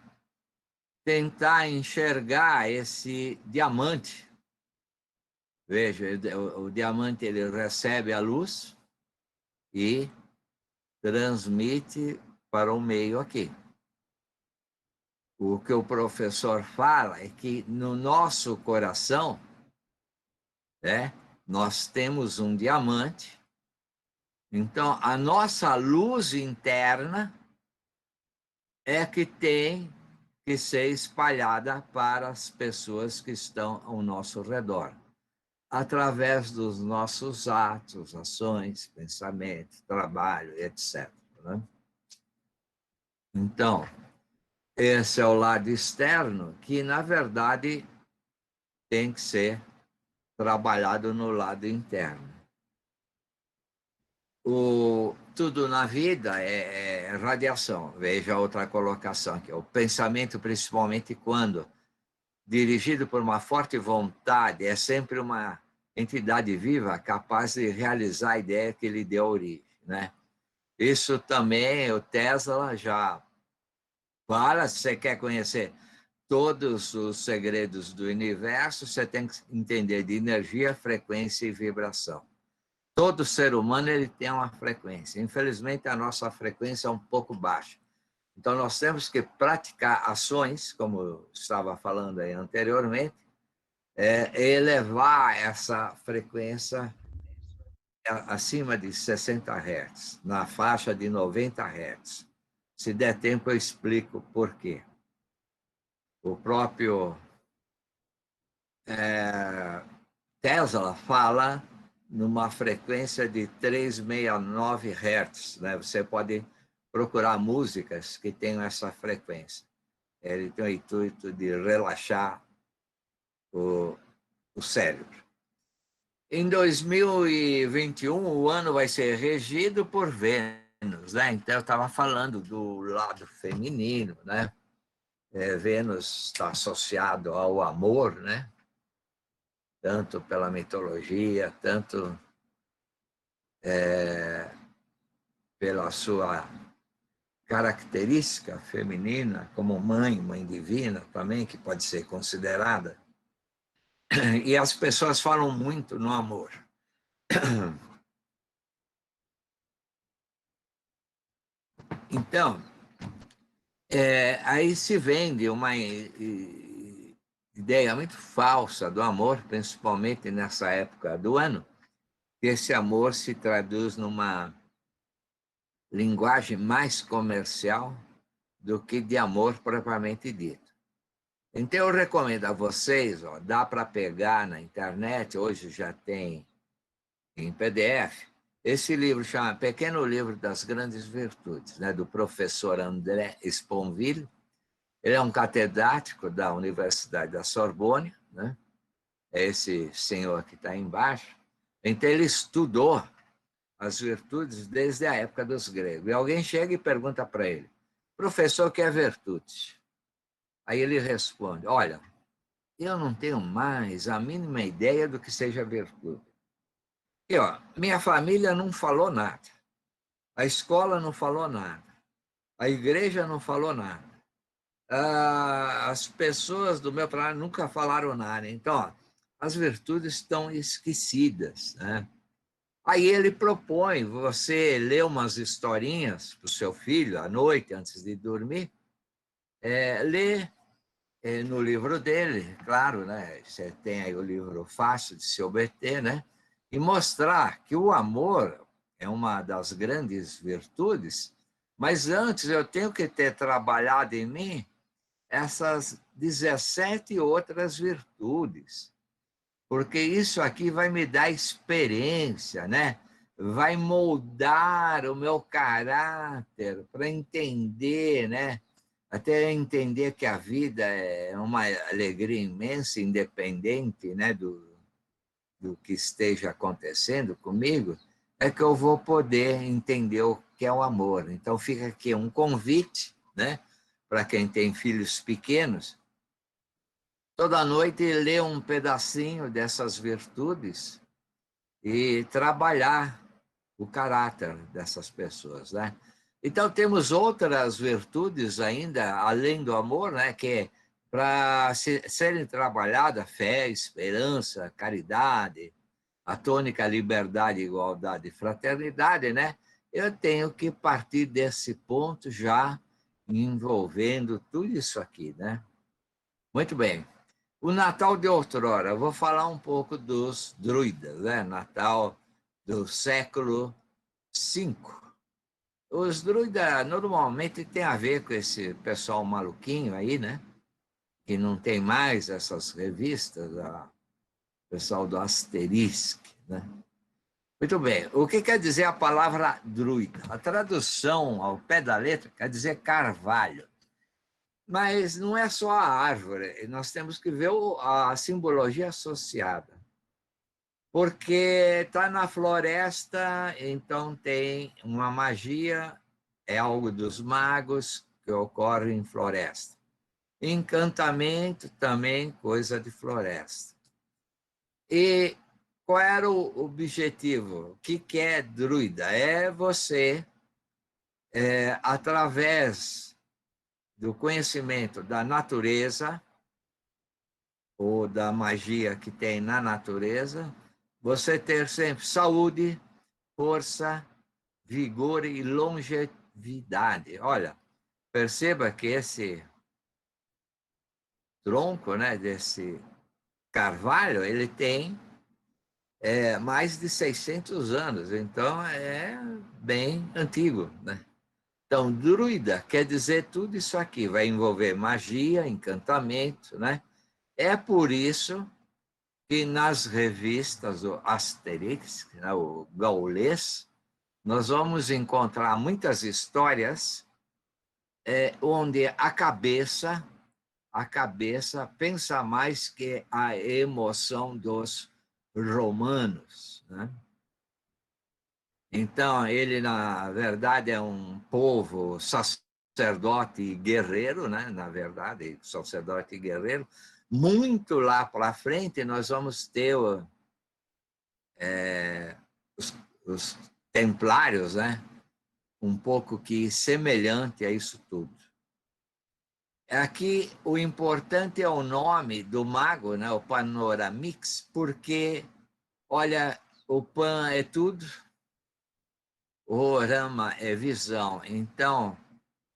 [SPEAKER 2] tentar enxergar esse diamante. Veja, o diamante ele recebe a luz e transmite para o meio aqui. O que o professor fala é que no nosso coração, né, nós temos um diamante. Então, a nossa luz interna é que tem que ser espalhada para as pessoas que estão ao nosso redor, através dos nossos atos, ações, pensamentos, trabalho, etc. Né? Então, esse é o lado externo, que, na verdade, tem que ser trabalhado no lado interno. Tudo na vida é radiação. Veja outra colocação aqui. O pensamento, principalmente quando dirigido por uma forte vontade, é sempre uma entidade viva capaz de realizar a ideia que lhe deu origem, né? Isso também o Tesla já fala. Se você quer conhecer todos os segredos do universo, você tem que entender de energia, frequência e vibração. Todo ser humano ele tem uma frequência. Infelizmente, a nossa frequência é um pouco baixa. Então, nós temos que praticar ações, como eu estava falando aí anteriormente, elevar essa frequência acima de 60 Hz, na faixa de 90 Hz. Se der tempo, eu explico por quê. O próprio Tesla fala numa frequência de 369 Hz. Né? Você pode procurar músicas que tenham essa frequência. Ele tem o intuito de relaxar o cérebro. Em 2021, o ano vai ser regido por Vênus, né? Então, eu estava falando do lado feminino, né? Vênus está associado ao amor, né? Tanto pela mitologia, tanto pela sua característica feminina, como mãe divina também, que pode ser considerada. E as pessoas falam muito no amor. Então, aí se vende uma ideia muito falsa do amor, principalmente nessa época do ano, que esse amor se traduz numa linguagem mais comercial do que de amor propriamente dito. Então, eu recomendo a vocês, dá para pegar na internet, hoje já tem em PDF, esse livro chama Pequeno Livro das Grandes Virtudes, né, do professor André Sponville. Ele é um catedrático da Universidade da Sorbonne, né? É esse senhor que está embaixo. Então, ele estudou as virtudes desde a época dos gregos. E alguém chega e pergunta para ele, professor, o que é virtude? Aí ele responde, olha, eu não tenho mais a mínima ideia do que seja virtude. E, minha família não falou nada, a escola não falou nada, a igreja não falou nada, as pessoas do meu trabalho nunca falaram nada. Então, as virtudes estão esquecidas, né? Aí ele propõe você ler umas historinhas para o seu filho à noite, antes de dormir, ler no livro dele, claro, né? Você tem aí o livro fácil de se obter, né? E mostrar que o amor é uma das grandes virtudes, mas antes eu tenho que ter trabalhado em mim essas 17 outras virtudes, porque isso aqui vai me dar experiência, né? Vai moldar o meu caráter para entender, né? Até entender que a vida é uma alegria imensa, independente, né, do que esteja acontecendo comigo, é que eu vou poder entender o que é o amor. Então, fica aqui um convite, né, para quem tem filhos pequenos, toda noite ler um pedacinho dessas virtudes e trabalhar o caráter dessas pessoas, né? Então, temos outras virtudes ainda, além do amor, né, que para serem trabalhadas, fé, esperança, caridade, a tônica liberdade, igualdade e fraternidade, né? Eu tenho que partir desse ponto já envolvendo tudo isso aqui, né? Muito bem. O Natal de outrora, eu vou falar um pouco dos druidas, né? Natal do século V. Os druidas normalmente têm a ver com esse pessoal maluquinho aí, né? Que não tem mais essas revistas, o pessoal do Asterisk, né? Muito bem. O que quer dizer a palavra druida? A tradução ao pé da letra quer dizer carvalho. Mas não é só a árvore, nós temos que ver a simbologia associada. Porque está na floresta, então tem uma magia, é algo dos magos que ocorre em floresta. Encantamento também, coisa de floresta. E qual era o objetivo? O que é druida? É você, através do conhecimento da natureza, ou da magia que tem na natureza, você ter sempre saúde, força, vigor e longevidade. Olha, perceba que esse tronco, né, desse carvalho, ele tem mais de 600 anos, então é bem antigo, né? Então, druida quer dizer tudo isso aqui, vai envolver magia, encantamento, né? É por isso que nas revistas, o Asterix, né, o gaulês, nós vamos encontrar muitas histórias onde a cabeça pensa mais que a emoção dos romanos, né? Então, ele, na verdade, é um povo sacerdote e guerreiro, né? Na verdade, sacerdote e guerreiro. Muito lá para frente, nós vamos ter os templários, né? Um pouco que semelhante a isso tudo. Aqui, o importante é o nome do mago, né? O Panoramix, porque, olha, o Pan é tudo, o Orama é visão. Então,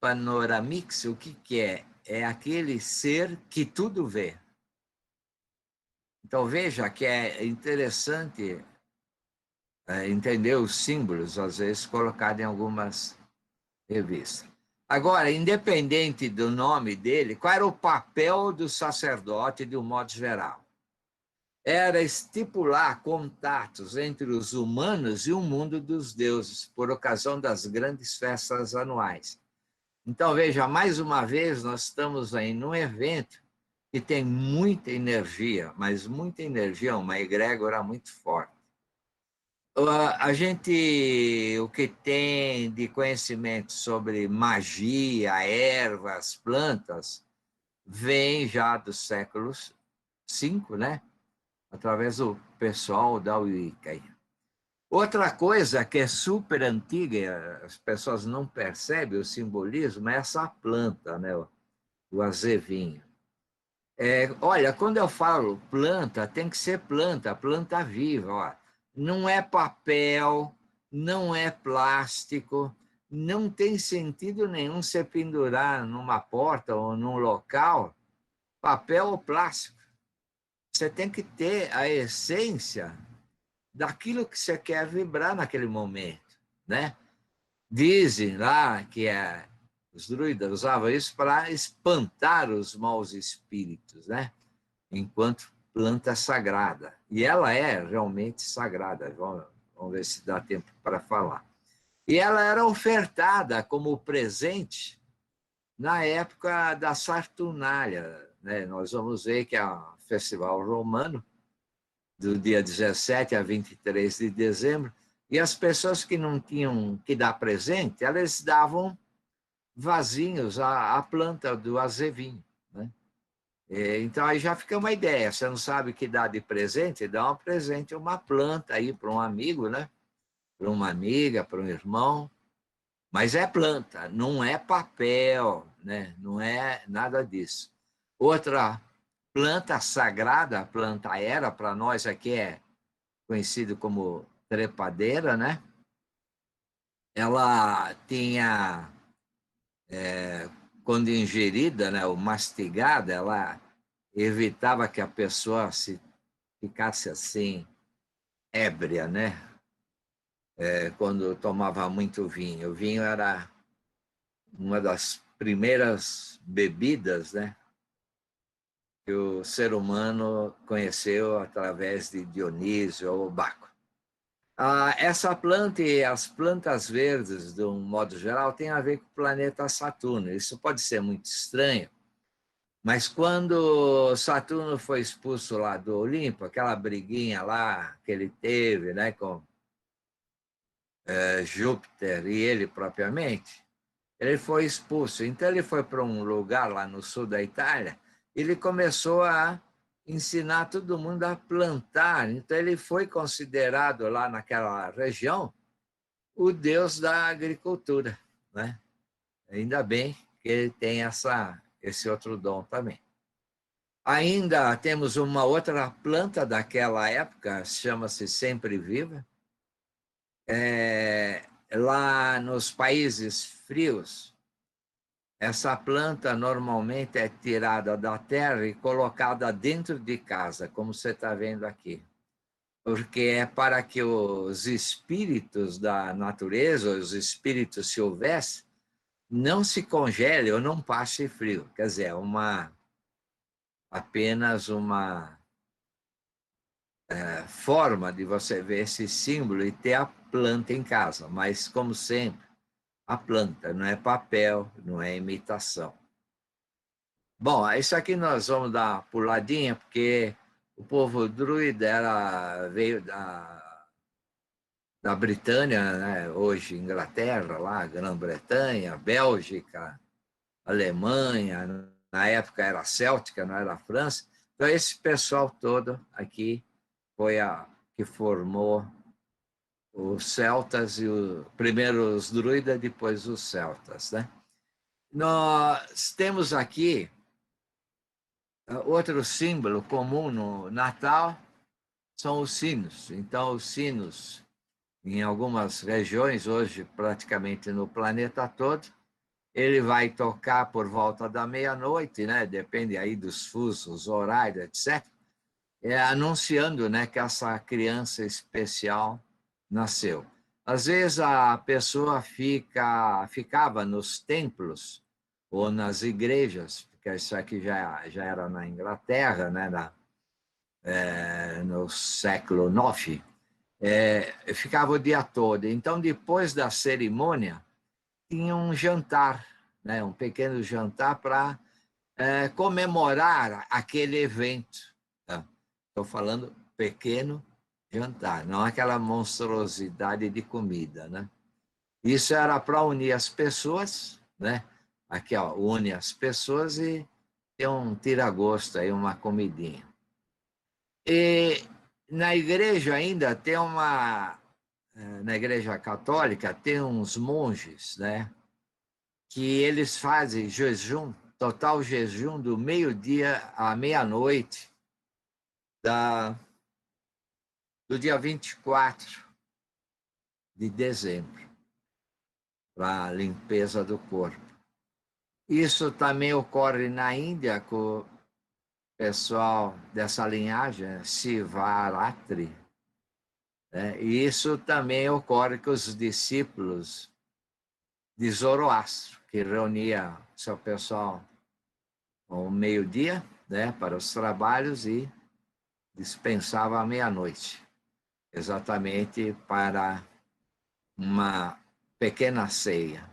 [SPEAKER 2] Panoramix, o que é? É aquele ser que tudo vê. Então, veja que é interessante entender os símbolos, às vezes, colocados em algumas revistas. Agora, independente do nome dele, qual era o papel do sacerdote de um modo geral? Era estipular contatos entre os humanos e o mundo dos deuses, por ocasião das grandes festas anuais. Então, veja, mais uma vez, nós estamos aí num evento que tem muita energia, mas muita energia, uma egrégora muito forte. A gente, o que tem de conhecimento sobre magia, ervas, plantas, vem já dos séculos V, né? Através do pessoal da Wicca. Outra coisa que é super antiga, as pessoas não percebem o simbolismo, é essa planta, né? O azevinho. Olha, quando eu falo planta, tem que ser planta, planta viva. Ó. Não é papel, não é plástico, não tem sentido nenhum você pendurar numa porta ou num local papel ou plástico. Você tem que ter a essência daquilo que você quer vibrar naquele momento, né? Dizem lá que os druidas usavam isso para espantar os maus espíritos, né? Enquanto planta sagrada. E ela é realmente sagrada. Vamos ver se dá tempo para falar. E ela era ofertada como presente na época da Saturnália, né? Nós vamos ver que é um festival romano, do dia 17 a 23 de dezembro, e as pessoas que não tinham que dar presente, elas davam vasinhos à planta do azevinho, né? Então, aí já fica uma ideia. Você não sabe o que dá de presente, dá um presente, uma planta aí para um amigo, né? Para uma amiga, para um irmão. Mas é planta, não é papel, né? Não é nada disso. Outra planta sagrada, a planta era, para nós aqui é conhecido como trepadeira, né? Ela tinha, quando ingerida, né, ou mastigada, ela evitava que a pessoa ficasse assim, ébria, né? Quando tomava muito vinho. O vinho era uma das primeiras bebidas, né, que o ser humano conheceu através de Dionísio ou Baco. Essa planta e as plantas verdes, de um modo geral, tem a ver com o planeta Saturno. Isso pode ser muito estranho, mas quando Saturno foi expulso lá do Olimpo, aquela briguinha lá que ele teve, né, com Júpiter e ele propriamente, ele foi expulso. Então ele foi para um lugar lá no sul da Itália, ele começou a ensinar todo mundo a plantar. Então ele foi considerado lá naquela região o deus da agricultura, né? Ainda bem que ele tem esse outro dom também. Ainda temos uma outra planta daquela época, chama-se sempre viva. Lá nos países frios, essa planta normalmente é tirada da terra e colocada dentro de casa, como você está vendo aqui. Porque é para que os espíritos da natureza, os espíritos silvestres, não se congelem ou não passe frio. Quer dizer, apenas uma forma de você ver esse símbolo e ter a planta em casa. Mas, como sempre, a planta não é papel, não é imitação. Bom, isso aqui nós vamos dar uma puladinha, porque o povo druida veio da Britânia, né? Hoje Inglaterra, lá, Grã-Bretanha, Bélgica, Alemanha, na época era Céltica, não era França. Então, esse pessoal todo aqui foi a que formou os celtas, primeiro os druidas, depois os celtas, né? Nós temos aqui outro símbolo comum no Natal, são os sinos. Então, os sinos, em algumas regiões, hoje praticamente no planeta todo, ele vai tocar por volta da meia-noite, né? Depende aí dos fusos, horários, etc., anunciando, né, que essa criança especial nasceu. Às vezes a pessoa ficava nos templos ou nas igrejas, porque isso aqui já era na Inglaterra, né, no século IX, ficava o dia todo. Então, depois da cerimônia, tinha um jantar, né, um pequeno jantar para comemorar aquele evento. Estou falando pequeno jantar, não aquela monstruosidade de comida, né? Isso era para unir as pessoas, né? Aqui, ó, une as pessoas e tem um tira-gosto aí, uma comidinha. E na igreja ainda tem na igreja católica tem uns monges, né? Que eles fazem jejum, total jejum do meio-dia à meia-noite do dia 24 de dezembro, para a limpeza do corpo. Isso também ocorre na Índia com o pessoal dessa linhagem, Sivaratri, né? E isso também ocorre com os discípulos de Zoroastro, que reunia seu pessoal ao meio-dia, né, para os trabalhos e dispensava à meia-noite, exatamente para uma pequena ceia.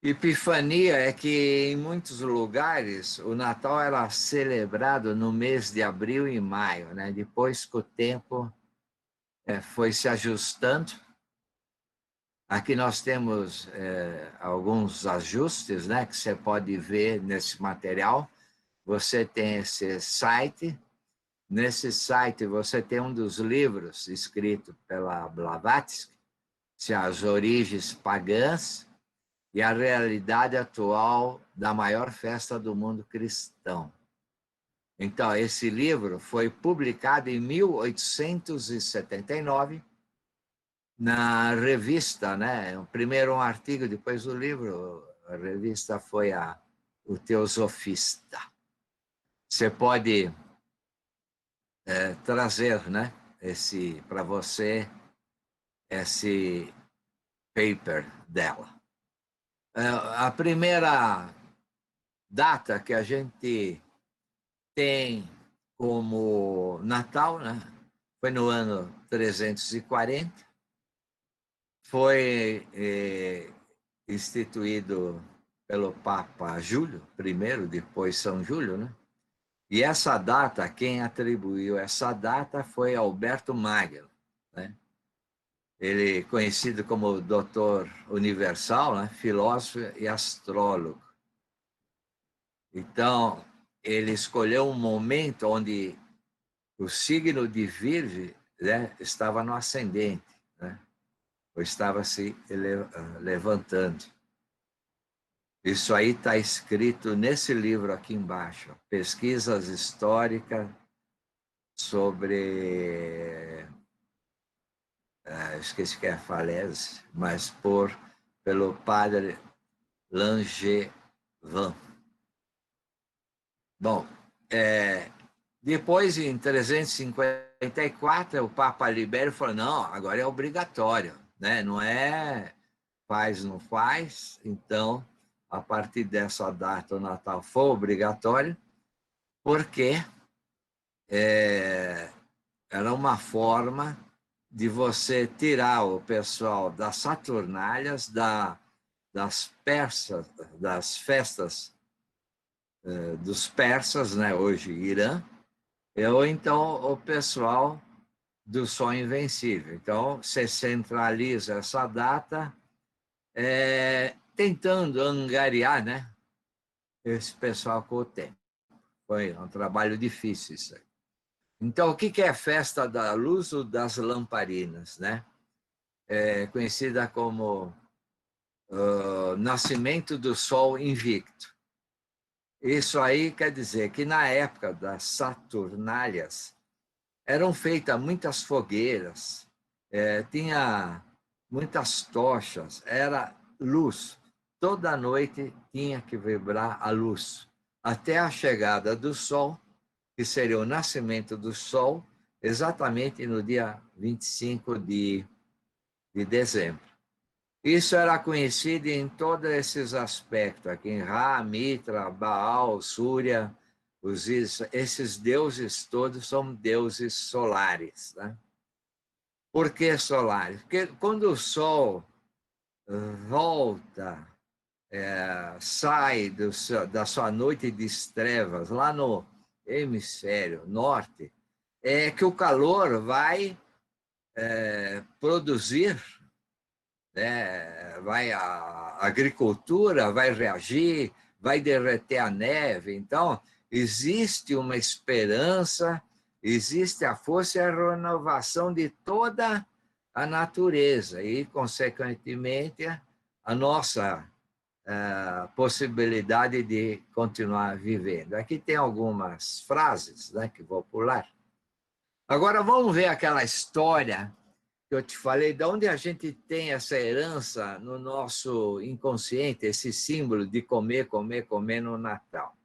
[SPEAKER 2] Epifania é que em muitos lugares o Natal era celebrado no mês de abril e maio, né? Depois que o tempo foi se ajustando. Aqui nós temos alguns ajustes, né, que você pode ver nesse material. Você tem esse site. Nesse site você tem um dos livros escrito pela Blavatsky, As Origens Pagãs e a Realidade Atual da Maior Festa do Mundo Cristão. Então, esse livro foi publicado em 1879 na revista, né? Primeiro um artigo, depois o livro. A revista foi o Teosofista. Você pode trazer, né, para você esse paper dela. A primeira data que a gente tem como Natal, né, foi no ano 340, foi instituído pelo Papa Júlio I, depois São Júlio, né? E essa data, quem atribuiu essa data foi Alberto Magno, né? Ele conhecido como Doutor Universal, né? Filósofo e astrólogo. Então, ele escolheu um momento onde o signo de Virgem, né, estava no ascendente, né? Ou estava se levantando. Isso aí está escrito nesse livro aqui embaixo, Pesquisas Históricas sobre... esqueci que é Falaise, mas pelo padre Langevin. Bom, depois, em 354, o Papa Libério falou, não, agora é obrigatório, né? Não é faz, não faz. Então, a partir dessa data, o Natal foi obrigatório, porque era uma forma de você tirar o pessoal das Saturnálias, das persas, das festas dos persas, né? Hoje Irã, ou então o pessoal do Sol Invencível. Então, você centraliza essa data, tentando angariar, né, esse pessoal com o tempo. Foi um trabalho difícil isso aí. Então, o que é a festa da luz ou das lamparinas, né? É conhecida como nascimento do Sol Invicto. Isso aí quer dizer que na época das Saturnálias eram feitas muitas fogueiras, tinha muitas tochas, era luz. Toda noite tinha que vibrar a luz, até a chegada do Sol, que seria o nascimento do Sol, exatamente no dia 25 de dezembro. Isso era conhecido em todos esses aspectos, aqui em Ra, Mitra, Baal, Súria, esses deuses todos são deuses solares. Né? Por que solares? Porque quando o Sol volta, sai da sua noite de trevas, lá no hemisfério norte, é que o calor vai produzir, né? Vai a agricultura vai reagir, vai derreter a neve. Então, existe uma esperança, existe a força e a renovação de toda a natureza e, consequentemente, a nossa possibilidade de continuar vivendo. Aqui tem algumas frases, né, que vou pular. Agora, vamos ver aquela história que eu te falei, de onde a gente tem essa herança no nosso inconsciente, esse símbolo de comer, comer, comer no Natal.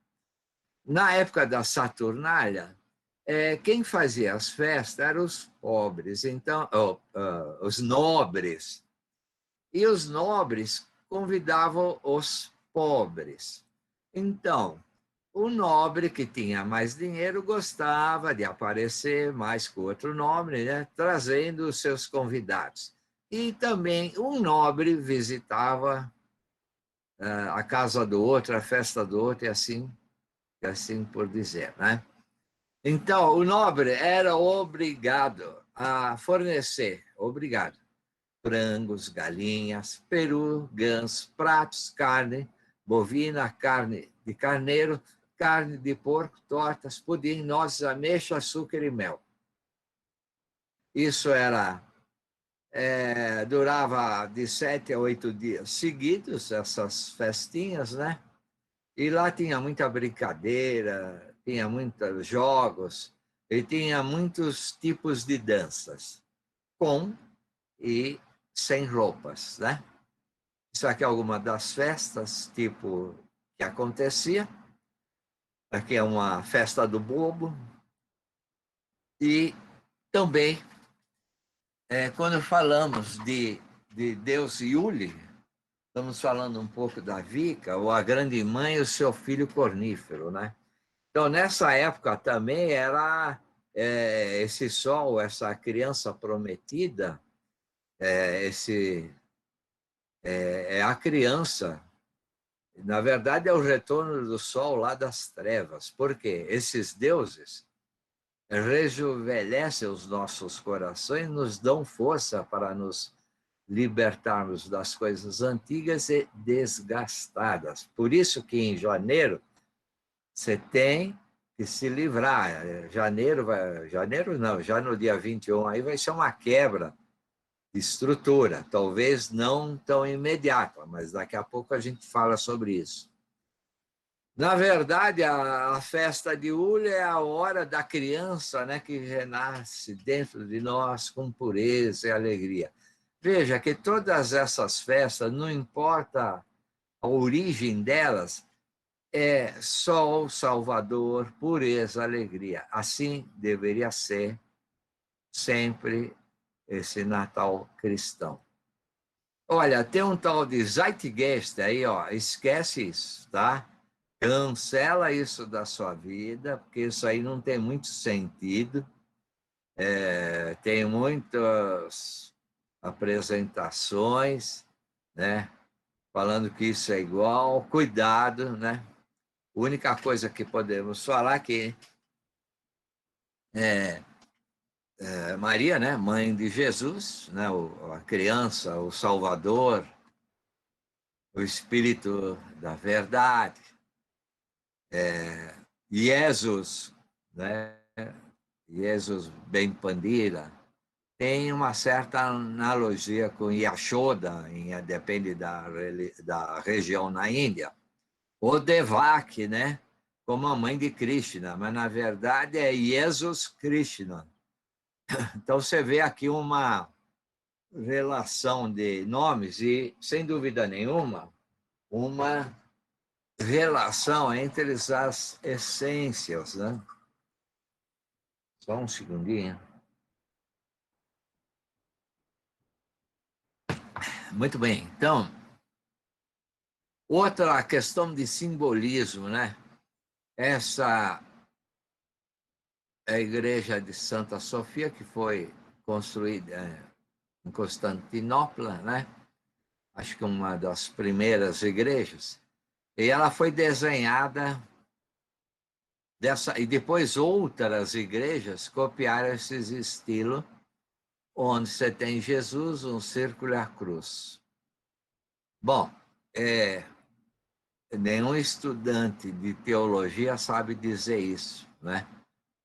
[SPEAKER 2] Na época da Saturnália, quem fazia as festas eram os pobres, então, os nobres. E os nobres convidavam os pobres. Então, o nobre que tinha mais dinheiro gostava de aparecer mais com outro nobre, né? Trazendo os seus convidados. E também um nobre visitava a casa do outro, a festa do outro, e assim por dizer. Né? Então, o nobre era obrigado a fornecer, frangos, galinhas, peru, ganso, pratos, carne bovina, carne de carneiro, carne de porco, tortas, pudim, nozes, ameixa, açúcar e mel. Isso durava de 7 a 8 dias seguidos, essas festinhas, né? E lá tinha muita brincadeira, tinha muitos jogos, e tinha muitos tipos de danças, com e sem roupas, né? Isso aqui é alguma das festas, tipo, que acontecia. Aqui é uma festa do bobo. E também, quando falamos de Deus Iule, estamos falando um pouco da Vika, ou a grande mãe e o seu filho cornífero, né? Então, nessa época também era esse sol, essa criança prometida, a criança, na verdade, é o retorno do sol lá das trevas, porque esses deuses rejuvenescem os nossos corações, nos dão força para nos libertarmos das coisas antigas e desgastadas. Por isso que em janeiro você tem que se livrar. Janeiro não, já no dia 21 aí vai ser uma quebra estrutura, talvez não tão imediata, mas daqui a pouco a gente fala sobre isso. Na verdade, a festa de Ule é a hora da criança, né, que renasce dentro de nós com pureza e alegria. Veja que todas essas festas, não importa a origem delas, é sol, salvador, pureza, alegria. Assim deveria ser sempre esse Natal cristão. Olha, tem um tal de Zeitgeist aí, ó, esquece isso, tá? Cancela isso da sua vida, porque isso aí não tem muito sentido. Tem muitas apresentações, né? Falando que isso é igual. Cuidado, né? A única coisa que podemos falar que Maria, né? Mãe de Jesus, né? A criança, o Salvador, o Espírito da Verdade. Jesus, né? Jesus Ben Pandira, tem uma certa analogia com Yashoda, depende da região na Índia, ou Devaki, né? Como a mãe de Krishna, mas na verdade é Jesus Krishna. Então você vê aqui uma relação de nomes e, sem dúvida nenhuma, uma relação entre as essências, né? Só um segundinho. Muito bem. Então, outra questão de simbolismo, né? Essa é a igreja de Santa Sofia, que foi construída em Constantinopla, né? Acho que uma das primeiras igrejas. E ela foi desenhada e depois outras igrejas copiaram esse estilo, onde você tem Jesus, um círculo e a cruz. Bom, nenhum estudante de teologia sabe dizer isso, né?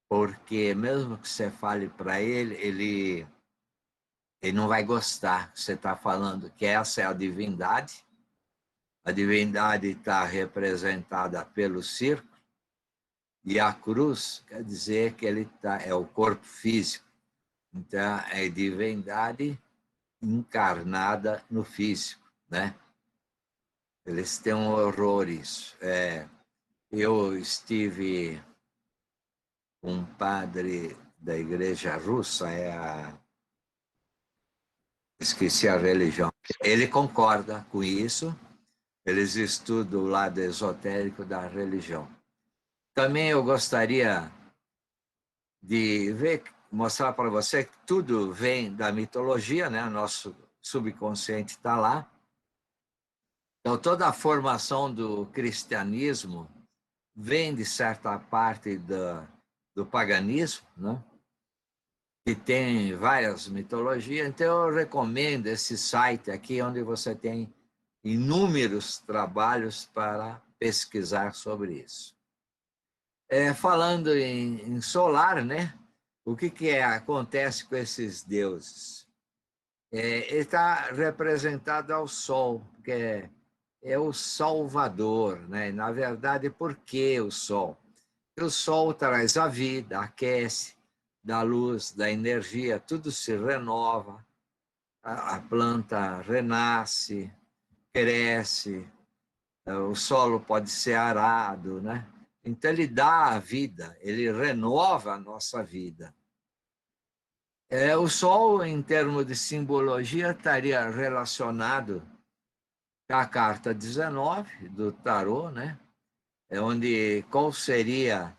[SPEAKER 2] Porque mesmo que você fale para ele não vai gostar. Você está falando que essa é a divindade está representada pelo círculo, e a cruz quer dizer que é o corpo físico. Então, é divindade encarnada no físico, né? Eles têm um horror isso. Eu estive com um padre da igreja russa, esqueci a religião. Ele concorda com isso, eles estudam o lado esotérico da religião. Também eu gostaria de mostrar para você que tudo vem da mitologia, né? Nosso subconsciente está lá. Então, toda a formação do cristianismo vem de certa parte do paganismo, né? Que tem várias mitologias. Então, eu recomendo esse site aqui, onde você tem inúmeros trabalhos para pesquisar sobre isso. Falando em solar, né? O que acontece com esses deuses? Ele está representado ao Sol, que é o Salvador, né? Na verdade, por que o Sol? Porque o Sol traz a vida, aquece, dá luz, dá energia, tudo se renova, a planta renasce, cresce, o solo pode ser arado, né? Então, ele dá a vida, ele renova a nossa vida. O Sol, em termos de simbologia, estaria relacionado com a carta 19 do tarô, né? Qual seria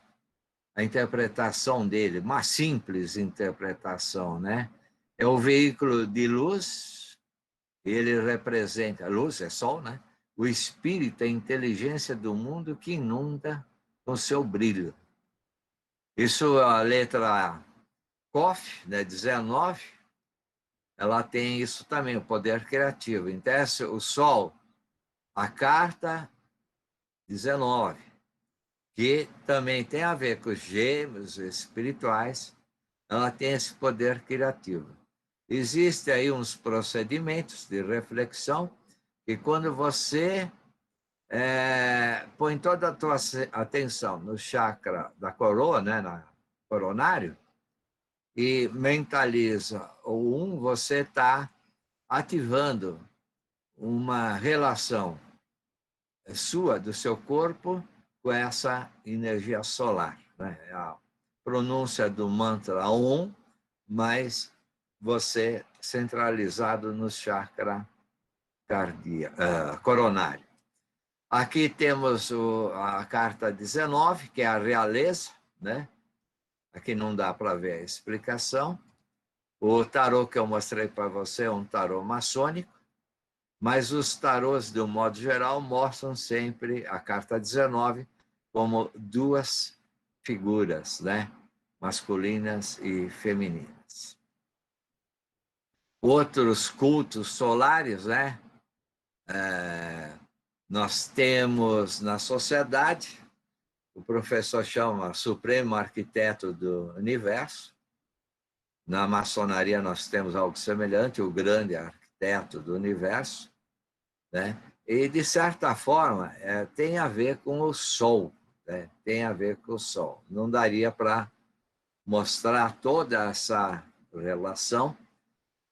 [SPEAKER 2] a interpretação dele? Uma simples interpretação, né? É o veículo de luz, ele representa, a luz é Sol, né? O espírito, a inteligência do mundo que inunda com seu brilho. Isso, a letra Kof, né, 19, ela tem isso também, o poder criativo. Então, o Sol, a carta 19, que também tem a ver com os gêmeos espirituais, ela tem esse poder criativo. Existem aí uns procedimentos de reflexão que quando você põe toda a tua atenção no chakra da coroa, né, na coronário, e mentaliza o você está ativando uma relação sua, do seu corpo, com essa energia solar, né? É a pronúncia do mantra Om, mas você centralizado no chakra coronário. Aqui temos a carta 19, que é a realeza, né? Aqui não dá para ver a explicação. O tarô que eu mostrei para você é um tarô maçônico, mas os tarôs, de um modo geral, mostram sempre a carta 19 como duas figuras, né? Masculinas e femininas. Outros cultos solares, né? Nós temos na sociedade, o professor chama Supremo Arquiteto do Universo. Na maçonaria nós temos algo semelhante, o grande arquiteto do universo, né? E, de certa forma, tem a ver com o Sol, né? Tem a ver com o Sol. Não daria para mostrar toda essa relação,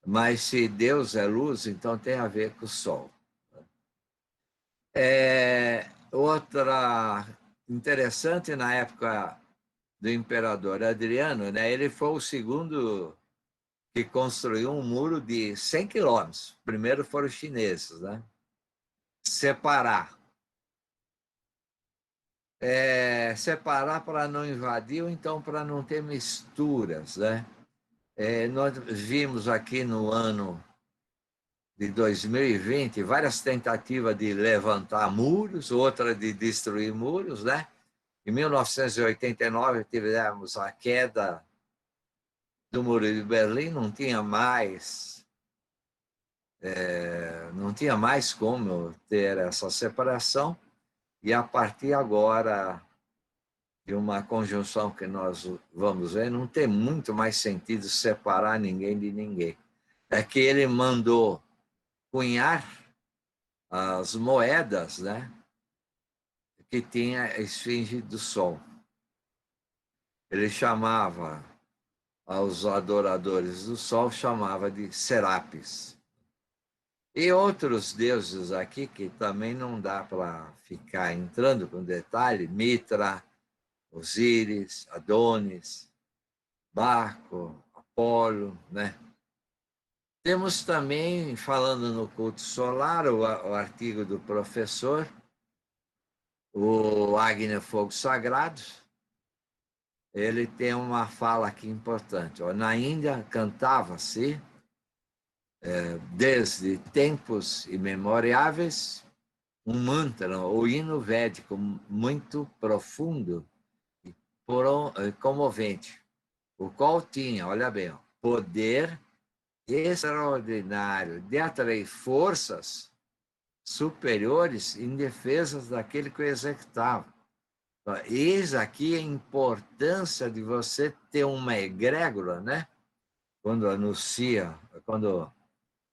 [SPEAKER 2] mas se Deus é luz, então tem a ver com o Sol. Outra interessante, na época do imperador Adriano, né, ele foi o segundo que construiu um muro de 100 quilômetros. Primeiro foram os chineses, né? Separar. Separar para não invadir, ou então para não ter misturas, né? Nós vimos aqui no ano de 2020 várias tentativas de levantar muros, outra de destruir muros, né? Em 1989 tivemos a queda do Muro de Berlim, não tinha mais como ter essa separação, e a partir agora de uma conjunção que nós vamos ver, não tem muito mais sentido separar ninguém de ninguém. É que ele mandou cunhar as moedas, né, que tinha a esfinge do Sol. Ele chamava aos adoradores do Sol, chamava de Serapis. E outros deuses aqui, que também não dá para ficar entrando com detalhe, Mitra, Osíris, Adonis, Baco, Apolo, né? Temos também, falando no culto solar, o artigo do professor, o Agni Fogo Sagrado. Ele tem uma fala aqui importante. Na Índia cantava-se, desde tempos imemoriáveis, um mantra, ou hino védico muito profundo e comovente, o qual tinha, olha bem, poder extraordinário de atrair forças superiores em defesa daquele que o executava. Eis aqui a importância de você ter uma egrégora, né? Quando anuncia, quando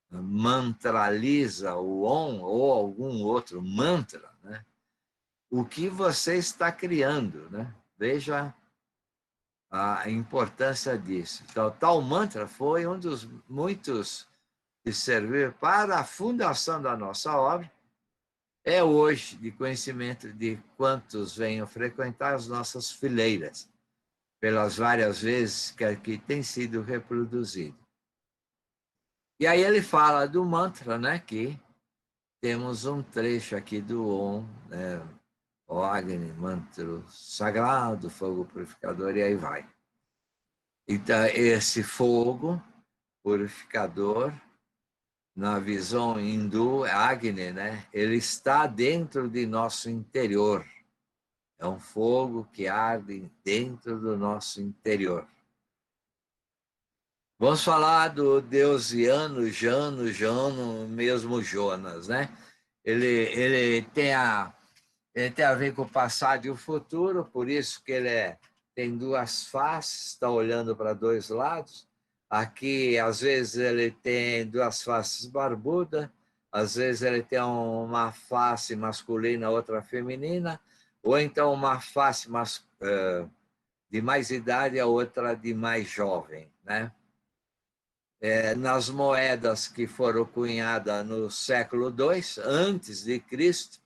[SPEAKER 2] mantraliza o Om ou algum outro mantra, né? O que você está criando, né? Veja a importância disso. Então, tal mantra foi um dos muitos que serviu para a fundação da nossa obra. É hoje de conhecimento de quantos venham frequentar as nossas fileiras, pelas várias vezes que aqui tem sido reproduzido. E aí ele fala do mantra, né, que temos um trecho aqui do Om, né, o Agni, mantra sagrado, fogo purificador, e aí vai. Então, esse fogo purificador, na visão hindu, Agni, né, ele está dentro de nosso interior. É um fogo que arde dentro do nosso interior. Vamos falar do deus Jano, mesmo Jonas, né? Ele tem a ver com o passado e o futuro, por isso que ele tem duas faces, está olhando para dois lados. Aqui, às vezes, ele tem duas faces barbudas, às vezes ele tem uma face masculina, outra feminina, ou então uma face de mais idade, a outra de mais jovem, né? Nas moedas que foram cunhadas no século II, antes de Cristo,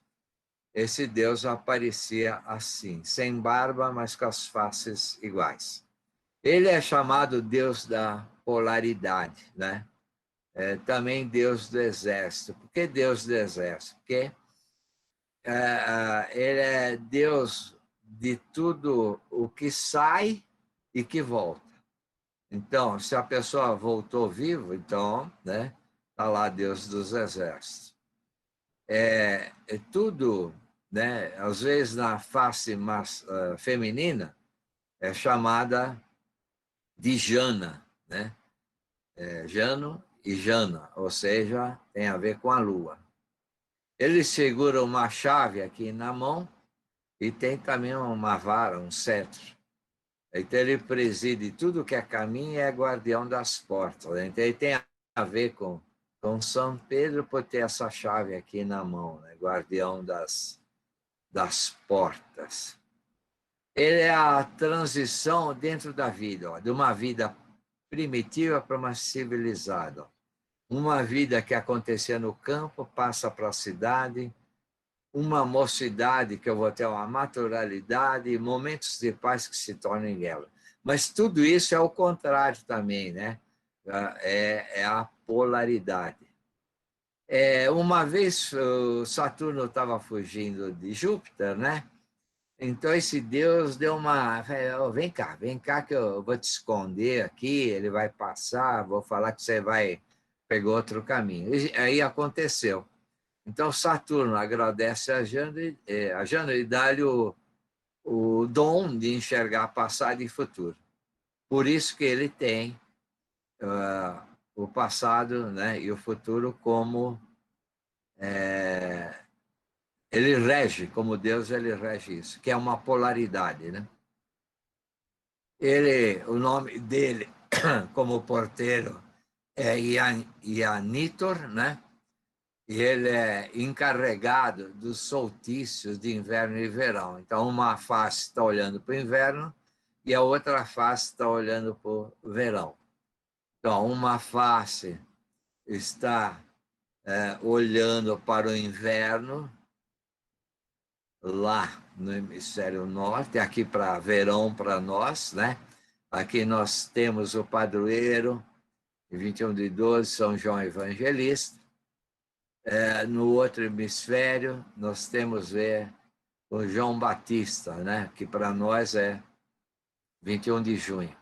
[SPEAKER 2] esse Deus aparecia assim, sem barba, mas com as faces iguais. Ele é chamado Deus da polaridade, né? Também Deus do exército. Por que Deus do exército? Porque ele é Deus de tudo o que sai e que volta. Então, se a pessoa voltou vivo, então, né, está lá Deus dos exércitos. Tudo, né, às vezes na face feminina, é chamada de Jana, né? Jano e Jana, ou seja, tem a ver com a lua. Ele segura uma chave aqui na mão e tem também uma vara, um cetro. Então, ele preside tudo que é caminho e é guardião das portas. Então, ele tem a ver com São Pedro por ter essa chave aqui na mão, né? Guardião das portas. Ele é a transição dentro da vida, ó, de uma vida primitiva para uma civilizada. Uma vida que acontecia no campo passa para a cidade, uma mocidade que eu vou ter uma naturalidade, momentos de paz que se tornam em guerra. Mas tudo isso é o contrário também, né? É a polaridade. Uma vez o Saturno estava fugindo de Júpiter, né? Então esse Deus deu oh, vem cá que eu vou te esconder aqui, ele vai passar, vou falar que você pegar outro caminho. E aí aconteceu. Então, Saturno agradece a Jana e dá-lhe o dom de enxergar passado e futuro. Por isso que ele tem o passado, né, e o futuro como... ele rege, como Deus, ele rege isso, que é uma polaridade, né? O nome dele, como porteiro, é Ianitor, né? E ele é encarregado dos solstícios de inverno e verão. Então, uma face está olhando para o inverno e a outra face está olhando para o verão. Então, uma face está olhando para o inverno, lá no hemisfério norte, aqui para verão para nós, né? Aqui nós temos o padroeiro, 21/12, São João Evangelista. No outro hemisfério, nós temos o João Batista, né? Que para nós é 21 de junho.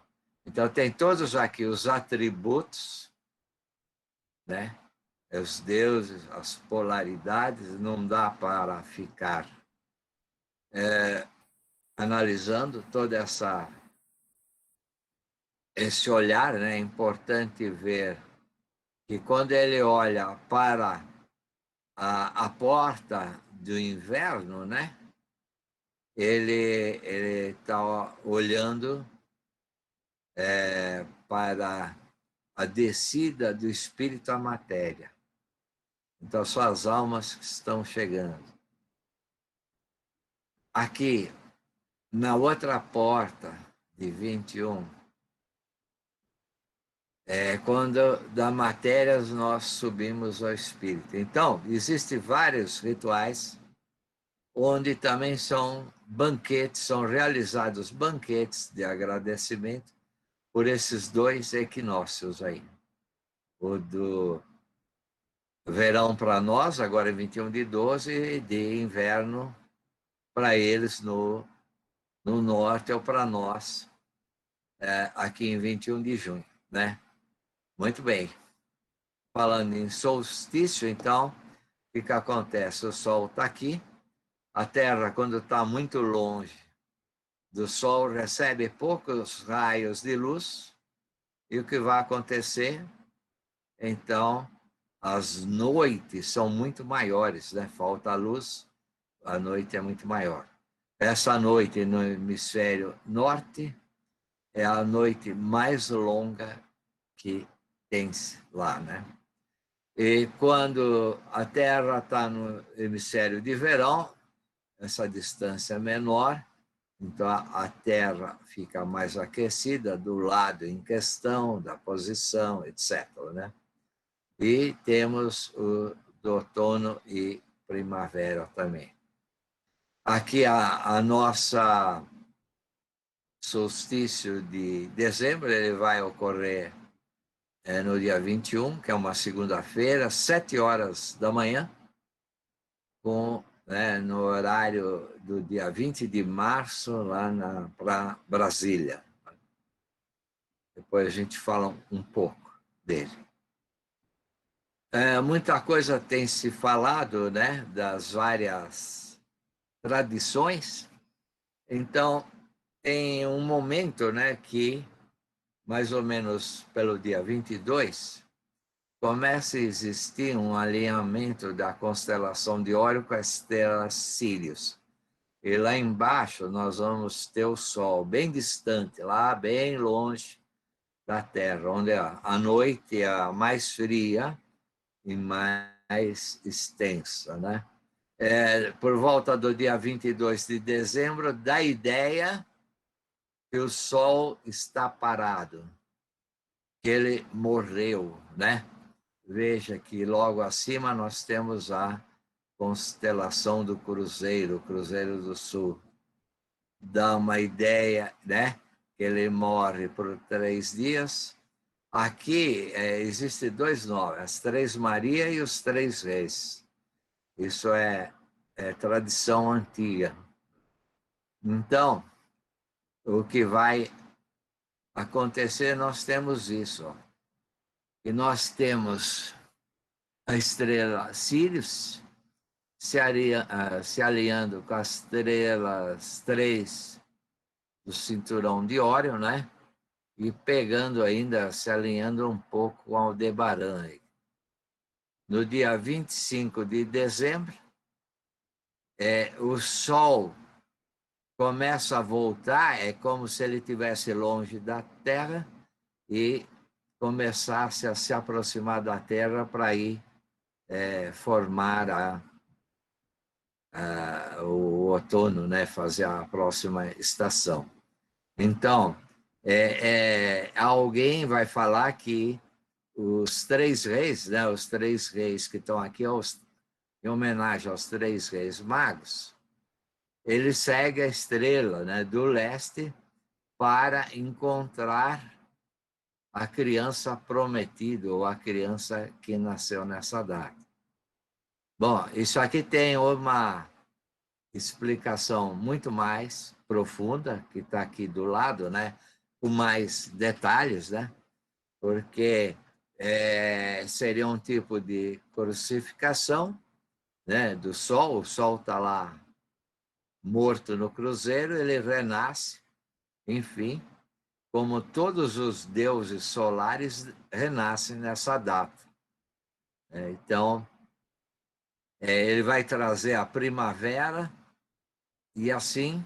[SPEAKER 2] Então, tem todos aqui os atributos, né? Os deuses, as polaridades, não dá para ficar analisando todo esse olhar, né? É importante ver que quando ele olha para a porta do inverno, né? Ele está olhando para a descida do espírito à matéria. Então, são as almas que estão chegando. Aqui, na outra porta de 21, quando da matéria nós subimos ao espírito. Então, existem vários rituais onde também são realizados banquetes de agradecimento por esses dois equinócios aí. O do verão para nós, agora é 21/12, e de inverno para eles no norte, ou para nós, aqui em 21 de junho, né? Muito bem. Falando em solstício, então, o que acontece? O Sol está aqui, a Terra, quando está muito longe do Sol, recebe poucos raios de luz, e o que vai acontecer? Então, as noites são muito maiores, né? Falta a luz, a noite é muito maior. Essa noite no hemisfério norte é a noite mais longa que tem lá, né? E quando a Terra está no hemisfério de verão, essa distância é menor, então a Terra fica mais aquecida do lado em questão, da posição, etc., né? E temos o do outono e primavera também. Aqui a nossa solstício de dezembro, ele vai ocorrer no dia 21, que é uma segunda-feira, 7 horas da manhã, no horário do dia 20 de março, lá para Brasília. Depois a gente fala um pouco dele. Muita coisa tem se falado, né, das várias tradições. Então, tem um momento, né, que, mais ou menos pelo dia 22, começa a existir um alinhamento da constelação de Órion com a estrela Sírius. E lá embaixo nós vamos ter o Sol bem distante, lá bem longe da Terra, onde a noite é a mais fria e mais extensa, né? Por volta do dia 22 de dezembro, dá a ideia que o Sol está parado, que ele morreu, né? Veja que logo acima nós temos a constelação do Cruzeiro, o Cruzeiro do Sul. Dá uma ideia, né? Que ele morre por 3 dias. Aqui existem 2 nomes, as 3 Maria e os 3 Reis. Isso é tradição antiga. Então, o que vai acontecer, nós temos isso. Ó. E nós temos a estrela Sírius se alinhando com as estrelas 3 do cinturão de Órion, né? E pegando ainda, se alinhando um pouco com Aldebaran. No dia 25 de dezembro, o Sol começa a voltar, é como se ele estivesse longe da Terra e começasse a se aproximar da Terra para ir formar o outono, né? Fazer a próxima estação. Então, alguém vai falar que os 3 reis, né? Os 3 reis que estão aqui, em homenagem aos 3 reis magos, ele segue a estrela, né, do leste para encontrar a criança prometida ou a criança que nasceu nessa data. Bom, isso aqui tem uma explicação muito mais profunda, que está aqui do lado, né, com mais detalhes, né, porque seria um tipo de crucificação, né, do Sol. O Sol está lá morto no Cruzeiro, ele renasce, enfim, como todos os deuses solares renascem nessa data. Então, ele vai trazer a primavera e, assim,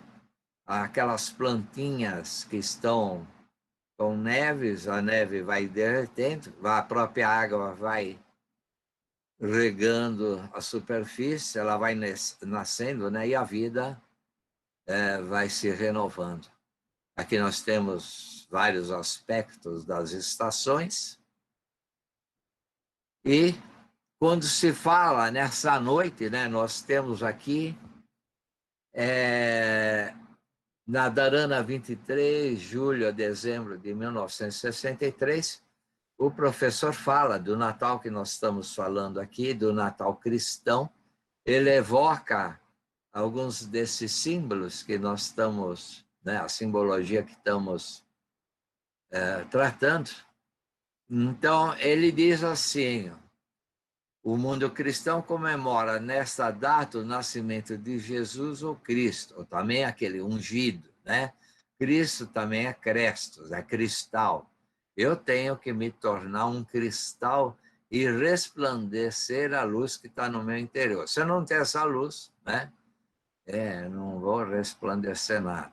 [SPEAKER 2] aquelas plantinhas que estão com neves, a neve vai derretendo, a própria água vai regando a superfície, ela vai nascendo, né? E a vida vai se renovando. Aqui nós temos vários aspectos das estações. E quando se fala nessa noite, né, nós temos aqui na Dharana 23, julho a dezembro de 1963, o professor fala do Natal que nós estamos falando aqui, do Natal cristão. Ele evoca alguns desses símbolos que nós estamos, né, a simbologia que estamos tratando. Então, ele diz assim: o mundo cristão comemora nesta data o nascimento de Jesus ou Cristo, ou também aquele ungido, né? Cristo também é Crestos, é cristal. Eu tenho que me tornar um cristal e resplandecer a luz que está no meu interior. Se eu não ter essa luz, né? Não vou resplandecer nada.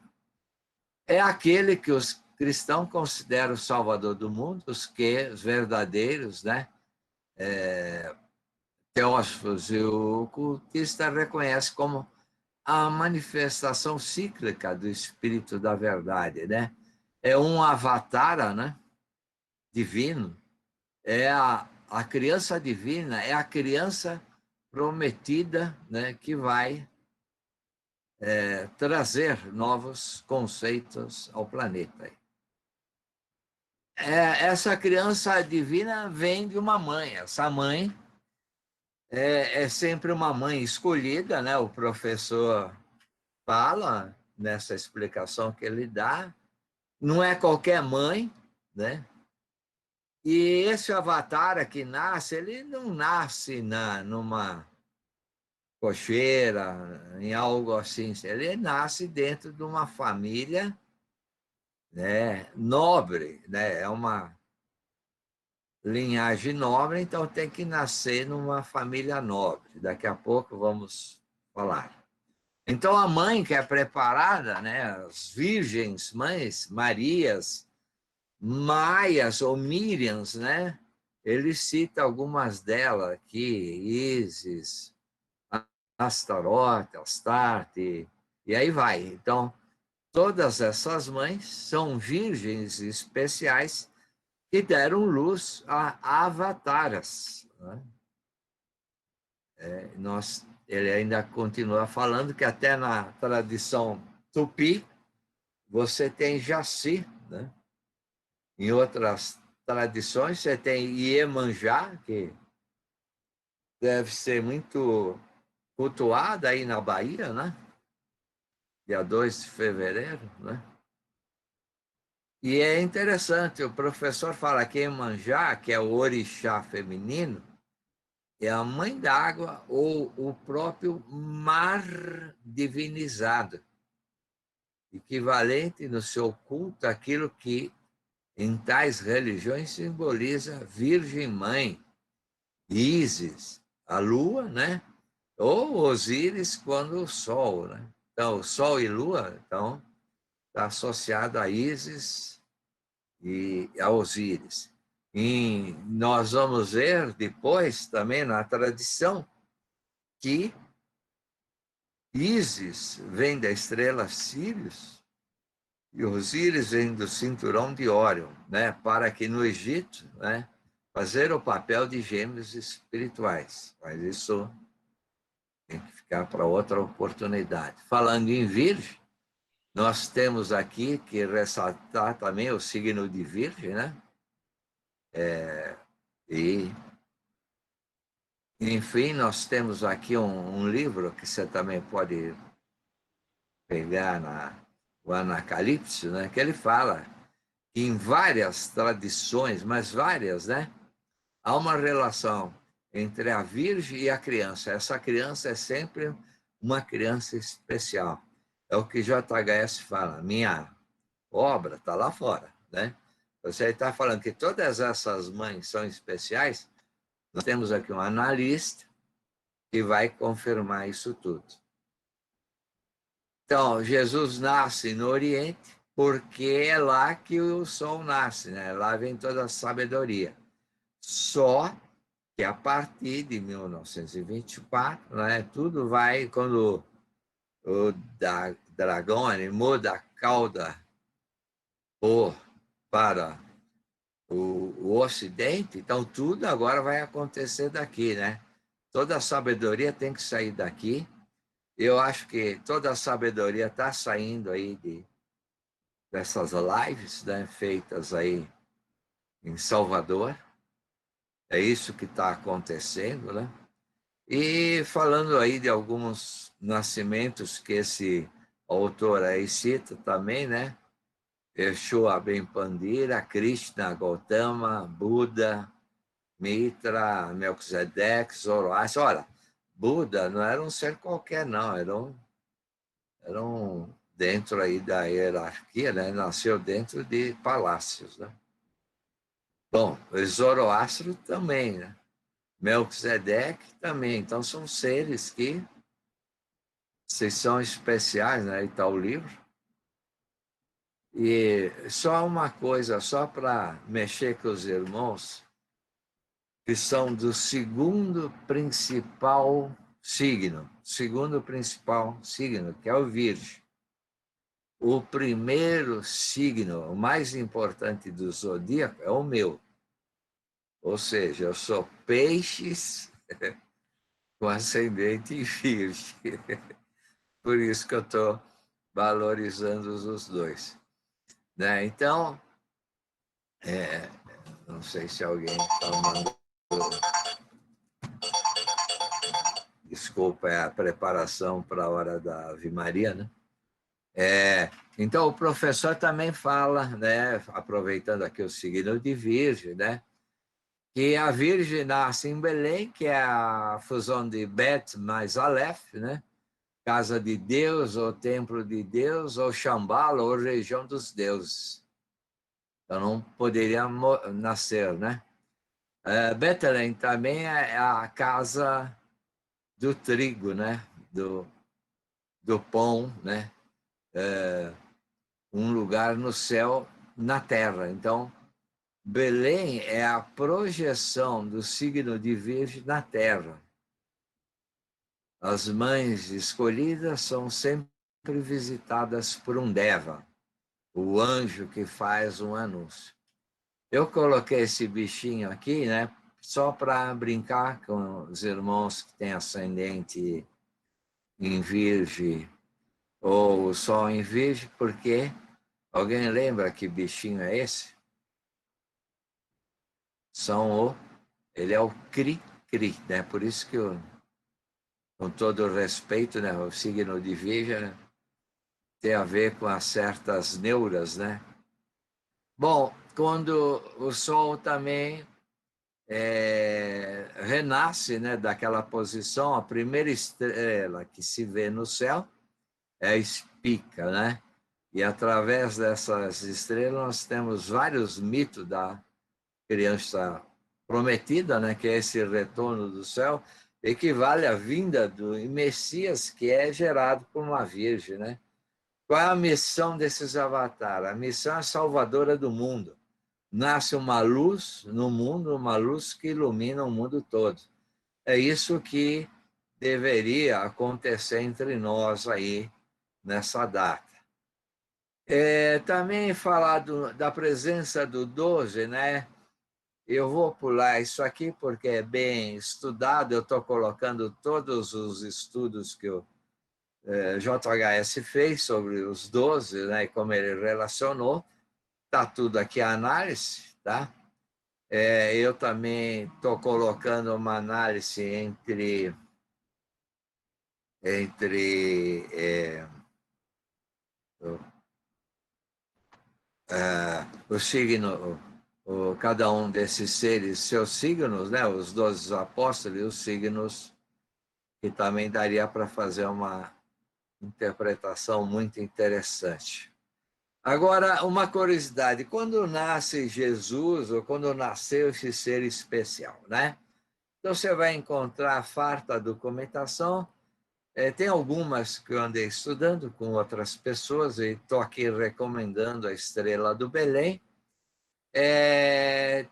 [SPEAKER 2] É aquele que os cristão considera o Salvador do mundo, os verdadeiros, né? Teósofos e o cultista reconhece como a manifestação cíclica do Espírito da Verdade, né? É um avatar, né? Divino, é a criança divina, é a criança prometida, né? Que vai trazer novos conceitos ao planeta. Essa criança divina vem de uma mãe. Essa mãe é sempre uma mãe escolhida, né? O professor fala nessa explicação que ele dá. Não é qualquer mãe, né? E esse avatar que nasce, ele não nasce numa cocheira, em algo assim. Ele nasce dentro de uma família, né, nobre, né? É uma linhagem nobre, então tem que nascer numa família nobre. Daqui a pouco vamos falar. Então a mãe que é preparada, né, as virgens, mães, Marias, Maias ou Míriams, né? Ele cita algumas delas aqui, Ísis, Astarote, Astarte, e aí vai. Então, todas essas mães são virgens especiais que deram luz a avataras. Né? Ele ainda continua falando que até na tradição tupi, você tem Jaci, né? Em outras tradições, você tem Iemanjá, que deve ser muito cultuada aí na Bahia, né? Dia 2 de fevereiro, né? E é interessante, o professor fala que Iemanjá, que é o orixá feminino, é a mãe d'água ou o próprio mar divinizado, equivalente no seu culto àquilo que em tais religiões simboliza Virgem Mãe, Ísis, a lua, né? Ou Osíris quando o sol, né? Então, o sol e lua, então, está associado a Ísis e a Osíris. E nós vamos ver depois também na tradição que Ísis vem da estrela Sírius e Osíris vem do cinturão de Órion, né? Para que no Egito, né, fazer o papel de gêmeos espirituais. Mas isso tem que ficar para outra oportunidade. Falando em Virgem, nós temos aqui que ressaltar também o signo de Virgem, né? E, enfim, nós temos aqui um livro que você também pode pegar o Anacalipse, né? Que ele fala que em várias tradições, mas várias, né? Há uma relação entre a Virgem e a criança. Essa criança é sempre uma criança especial. É o que JHS fala. Minha obra está lá fora, né? Você está falando que todas essas mães são especiais. Nós temos aqui um analista que vai confirmar isso tudo. Então, Jesus nasce no Oriente porque é lá que o sol nasce, né? Lá vem toda a sabedoria. Só que a partir de 1924, né, tudo vai, quando o dragão muda a cauda para o Ocidente, então tudo agora vai acontecer daqui, né? Toda a sabedoria tem que sair daqui. Eu acho que toda a sabedoria está saindo aí dessas lives, né, feitas aí em Salvador. É isso que está acontecendo, né? E falando aí de alguns nascimentos que esse autor aí cita também, né? Yeshua Ben Pandira, Krishna, Gautama, Buda, Mitra, Melquisedeque, Zoroastro. Olha, Buda não era um ser qualquer, não. Era um dentro aí da hierarquia, né? Nasceu dentro de palácios, né? Bom, o Zoroastro também, né? Melquisedeque também. Então, são seres que vocês são especiais, né? Aí está o livro. E só uma coisa, só para mexer com os irmãos, que são do segundo principal signo, que é o Virgem. O primeiro signo, o mais importante do zodíaco, é o meu. Ou seja, eu sou peixes com ascendente em Virgem. Por isso que eu estou valorizando os dois. Né? Então, não sei se alguém está mandando. Desculpa, é a preparação para a hora da Ave Maria, né? Então, o professor também fala, né, aproveitando aqui o signo de Virgem, né, que a Virgem nasce em Belém, que é a fusão de Bet mais Aleph, né, casa de Deus, ou templo de Deus, ou Shambhala, ou região dos deuses. Então, não poderia nascer, né? Betlehem também é a casa do trigo, né, do pão, né, um lugar no céu, na terra. Então, Belém é a projeção do signo de Virgem na terra. As mães escolhidas são sempre visitadas por um Deva, o anjo que faz um anúncio. Eu coloquei esse bichinho aqui, né, só para brincar com os irmãos que têm ascendente em Virgem ou Sol em Virgem, porque alguém lembra que bichinho é esse? Ele é o cri-cri, né? Por isso que, com todo o respeito, né, o signo de Virgem tem a ver com as certas neuras, né? Bom, quando o Sol também renasce, né, daquela posição, a primeira estrela que se vê no céu é a espica, né? E através dessas estrelas nós temos vários mitos da criança prometida, né, que é esse retorno do céu, equivale à vinda do Messias, que é gerado por uma virgem, né? Qual é a missão desses avatares? A missão é salvadora do mundo. Nasce uma luz no mundo, uma luz que ilumina o mundo todo. É isso que deveria acontecer entre nós aí nessa data. Também falar da presença do 12, né? Eu vou pular isso aqui porque é bem estudado, eu estou colocando todos os estudos que o JHS fez sobre os 12, né, e como ele relacionou, está tudo aqui a análise, tá? Eu também estou colocando uma análise entre o signo, cada um desses seres, seus signos, né, os 12 apóstolos e os signos, que também daria para fazer uma interpretação muito interessante. Agora, uma curiosidade, quando nasce Jesus, ou quando nasceu esse ser especial, né? Então, você vai encontrar farta documentação, tem algumas que eu andei estudando com outras pessoas, e estou aqui recomendando a Estrela do Belém.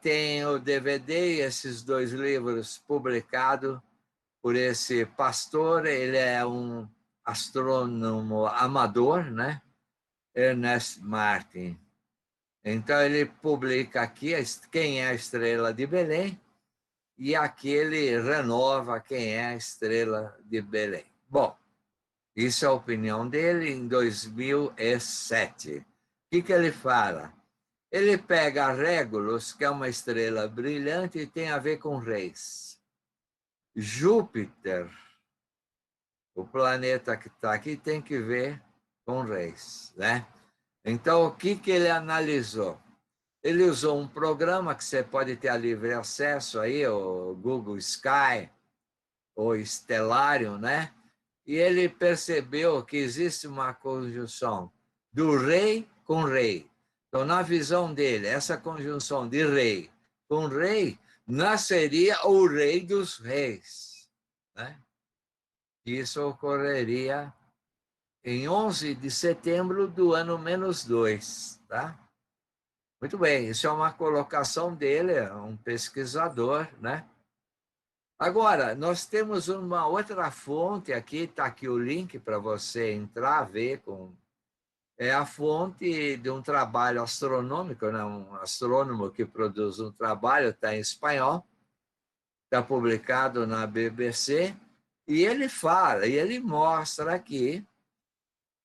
[SPEAKER 2] Tem o DVD e esses 2 livros publicados por esse pastor, ele é um astrônomo amador, né? Ernest Martin. Então, ele publica aqui quem é a Estrela de Belém, e aqui ele renova quem é a Estrela de Belém. Bom, isso é a opinião dele em 2007. O que ele fala? Ele pega Régulus, que é uma estrela brilhante e tem a ver com reis. Júpiter, o planeta que está aqui, tem que ver com reis, né? Então, o que ele analisou? Ele usou um programa que você pode ter a livre acesso aí, o Google Sky, ou Stellarium, né? E ele percebeu que existe uma conjunção do rei com rei. Então, na visão dele, essa conjunção de rei com rei nasceria o rei dos reis, né? Isso ocorreria em 11 de setembro do ano -2, tá? Muito bem, isso é uma colocação dele, é um pesquisador, né? Agora, nós temos uma outra fonte aqui, está aqui o link para você entrar, ver com... É a fonte de um trabalho astronômico, né? Um astrônomo que produz um trabalho, está em espanhol, está publicado na BBC, e ele fala, e ele mostra aqui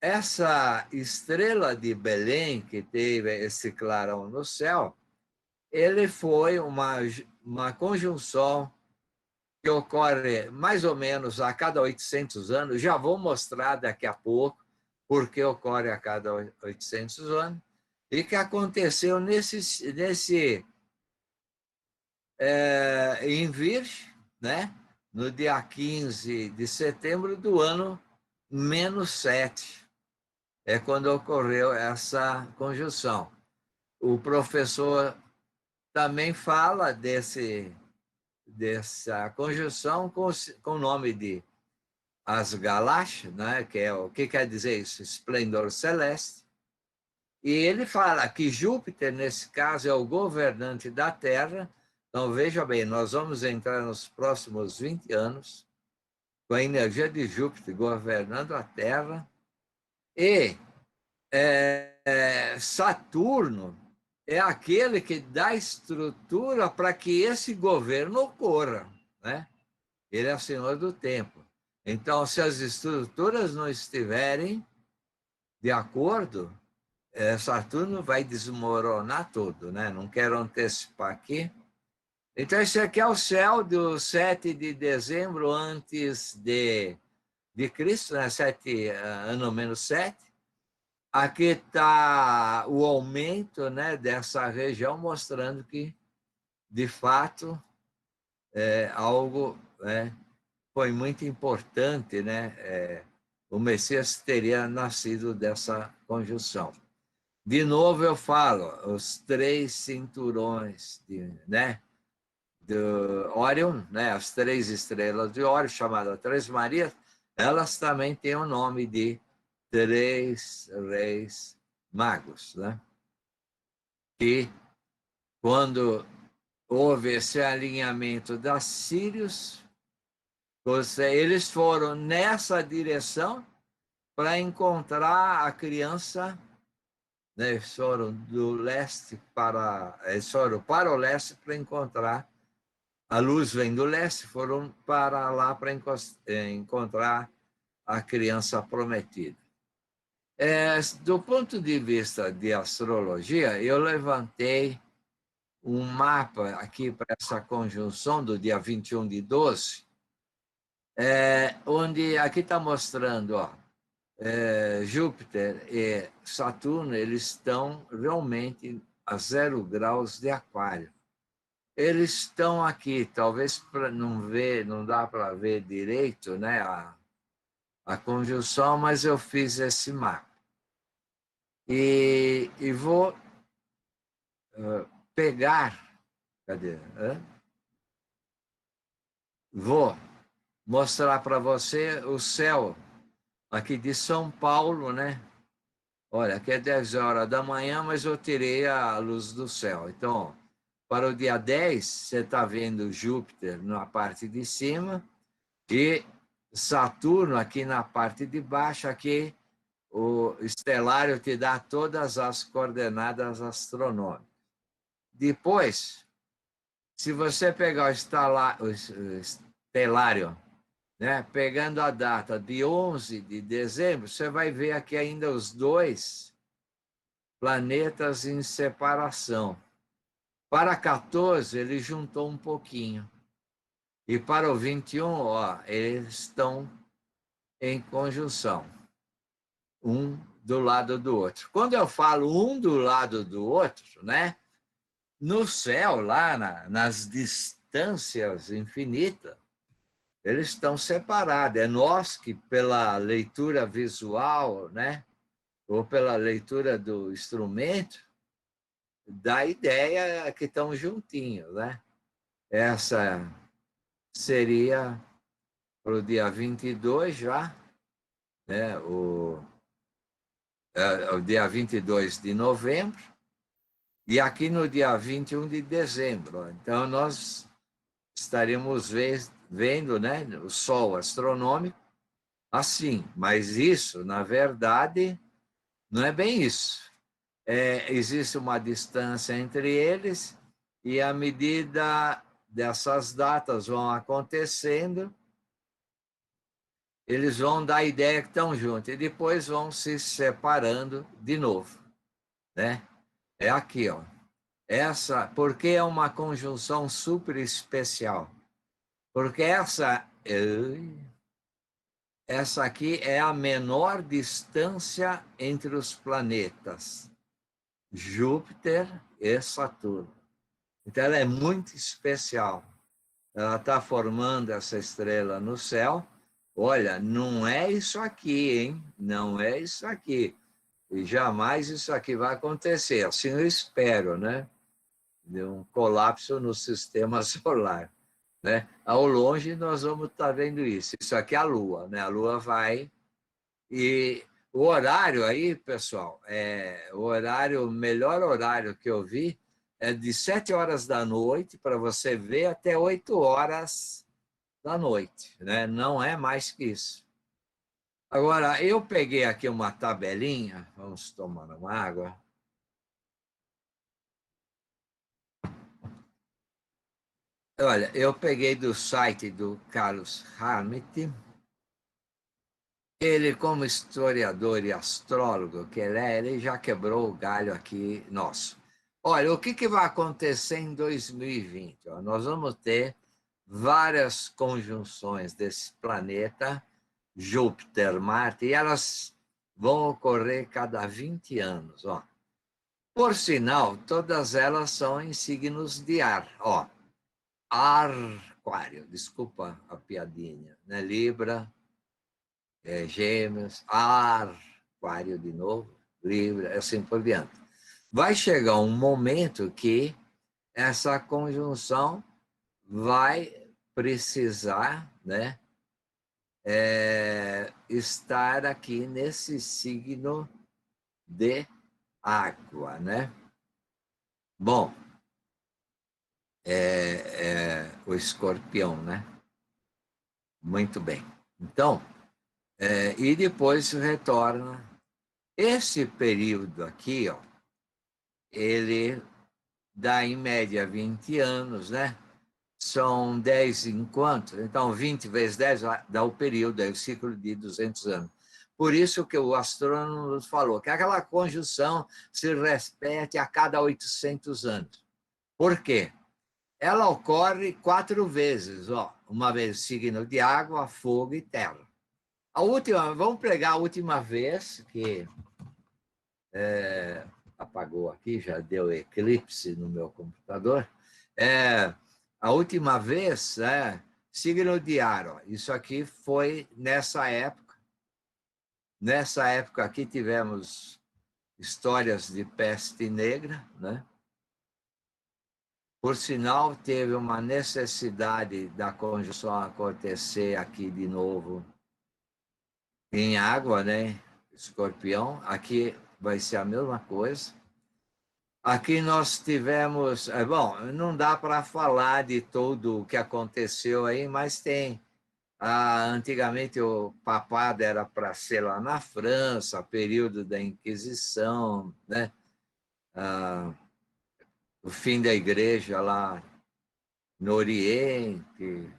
[SPEAKER 2] essa estrela de Belém, que teve esse clarão no céu, ele foi uma conjunção que ocorre mais ou menos a cada 800 anos. Já vou mostrar daqui a pouco porque ocorre a cada 800 anos, e que aconteceu em Virgem, né? No dia 15 de setembro do ano -7. É quando ocorreu essa conjunção. O professor também fala dessa conjunção com o nome de as galáxias, né? Que é o que quer dizer isso? Esplendor celeste. E ele fala que Júpiter, nesse caso, é o governante da Terra. Então, veja bem, nós vamos entrar nos próximos 20 anos com a energia de Júpiter governando a Terra. E Saturno é aquele que dá estrutura para que esse governo ocorra, né? Ele é o senhor do tempo. Então, se as estruturas não estiverem de acordo, Saturno vai desmoronar tudo, né? Não quero antecipar aqui. Então, esse aqui é o céu do 7 de dezembro antes de Cristo, né? 7, ano -7. Aqui está o aumento, né, dessa região, mostrando que, de fato, algo, né, foi muito importante, né? O Messias teria nascido dessa conjunção. De novo, eu falo, os 3 cinturões, né, do Órion, né, as 3 estrelas de Órion, chamadas 3 Marias, elas também têm o nome de 3 reis magos, né? E quando houve esse alinhamento das Sírios, eles foram nessa direção para encontrar a criança, né? Eles foram do leste eles foram para o leste para encontrar, a luz vem do leste, foram para lá para encontrar a criança prometida. Do ponto de vista de astrologia, eu levantei um mapa aqui para essa conjunção do dia 21 de 12, onde aqui está mostrando, ó, Júpiter e Saturno, eles estão realmente a 0 graus de Aquário. Eles estão aqui, talvez não dá para ver direito, né, a conjunção, mas eu fiz esse mapa. E vou pegar, cadê? Vou mostrar para você o céu aqui de São Paulo, né? Olha, aqui é 10 horas da manhã, mas eu tirei a luz do céu. Então, para o dia 10, você está vendo Júpiter na parte de cima e Saturno aqui na parte de baixo. Aqui o estelário te dá todas as coordenadas astronômicas. Depois, se você pegar o estelário, né, pegando a data de 11 de dezembro, você vai ver aqui ainda os 2 planetas em separação. Para 14, ele juntou um pouquinho. E para o 21, ó, eles estão em conjunção, um do lado do outro. Quando eu falo um do lado do outro, né, no céu, lá nas distâncias infinitas, eles estão separados. É nós que, pela leitura visual, né, ou pela leitura do instrumento, dá a ideia que estão juntinhos, né? Essa seria para o dia 22 já, né? O dia 22 de novembro, e aqui no dia 21 de dezembro. Então, nós estaremos vendo, né, o Sol astronômico assim, mas isso, na verdade, não é bem isso. Existe uma distância entre eles, e à medida dessas datas vão acontecendo, eles vão dar a ideia que estão juntos, e depois vão se separando de novo, né? É aqui, ó. Porque é uma conjunção super especial. Porque essa aqui é a menor distância entre os planetas, Júpiter e Saturno. Então, ela é muito especial. Ela está formando essa estrela no céu. Olha, não é isso aqui, hein? Não é isso aqui. E jamais isso aqui vai acontecer. Assim eu espero, né? De um colapso no sistema solar, né? Ao longe nós vamos estar vendo isso. Isso aqui é a Lua, né? A Lua vai... E o horário aí, pessoal, o melhor horário que eu vi é de 7 horas da noite para você ver até 8 horas da noite, né? Não é mais que isso. Agora, eu peguei aqui uma tabelinha, vamos tomar uma água. Olha, eu peguei do site do Carlos Harmit. Ele, como historiador e astrólogo que ele já quebrou o galho aqui nosso. Olha, o que vai acontecer em 2020? Nós vamos ter várias conjunções desse planeta, Júpiter, Marte, e elas vão ocorrer cada 20 anos. Por sinal, todas elas são em signos de ar. Aquário, desculpa a piadinha, né? Libra, Gêmeos, Aquário de novo, Libra, assim por diante. Vai chegar um momento que essa conjunção vai precisar, né, estar aqui nesse signo de água, né? Bom, o escorpião, né? Muito bem. Então, e depois retorna. Esse período aqui, ele dá em média 20 anos, né? São 10 encontros, então 20 vezes 10 dá o período, o ciclo de 200 anos. Por isso que o astrônomo nos falou que aquela conjunção se repete a cada 800 anos. Por quê? Ela ocorre 4 vezes, uma vez signo de água, fogo e terra. A última, vamos pegar a última vez, que apagou aqui, já deu eclipse no meu computador. A última vez, signo de ar, isso aqui foi nessa época. Nessa época aqui tivemos histórias de peste negra, né? Por sinal, teve uma necessidade da conjunção acontecer aqui de novo em água, né? Escorpião, aqui vai ser a mesma coisa. Aqui nós tivemos... Bom, não dá para falar de tudo o que aconteceu aí, mas tem... antigamente o papado era para ser lá na França, período da Inquisição, né? O fim da igreja lá no Oriente,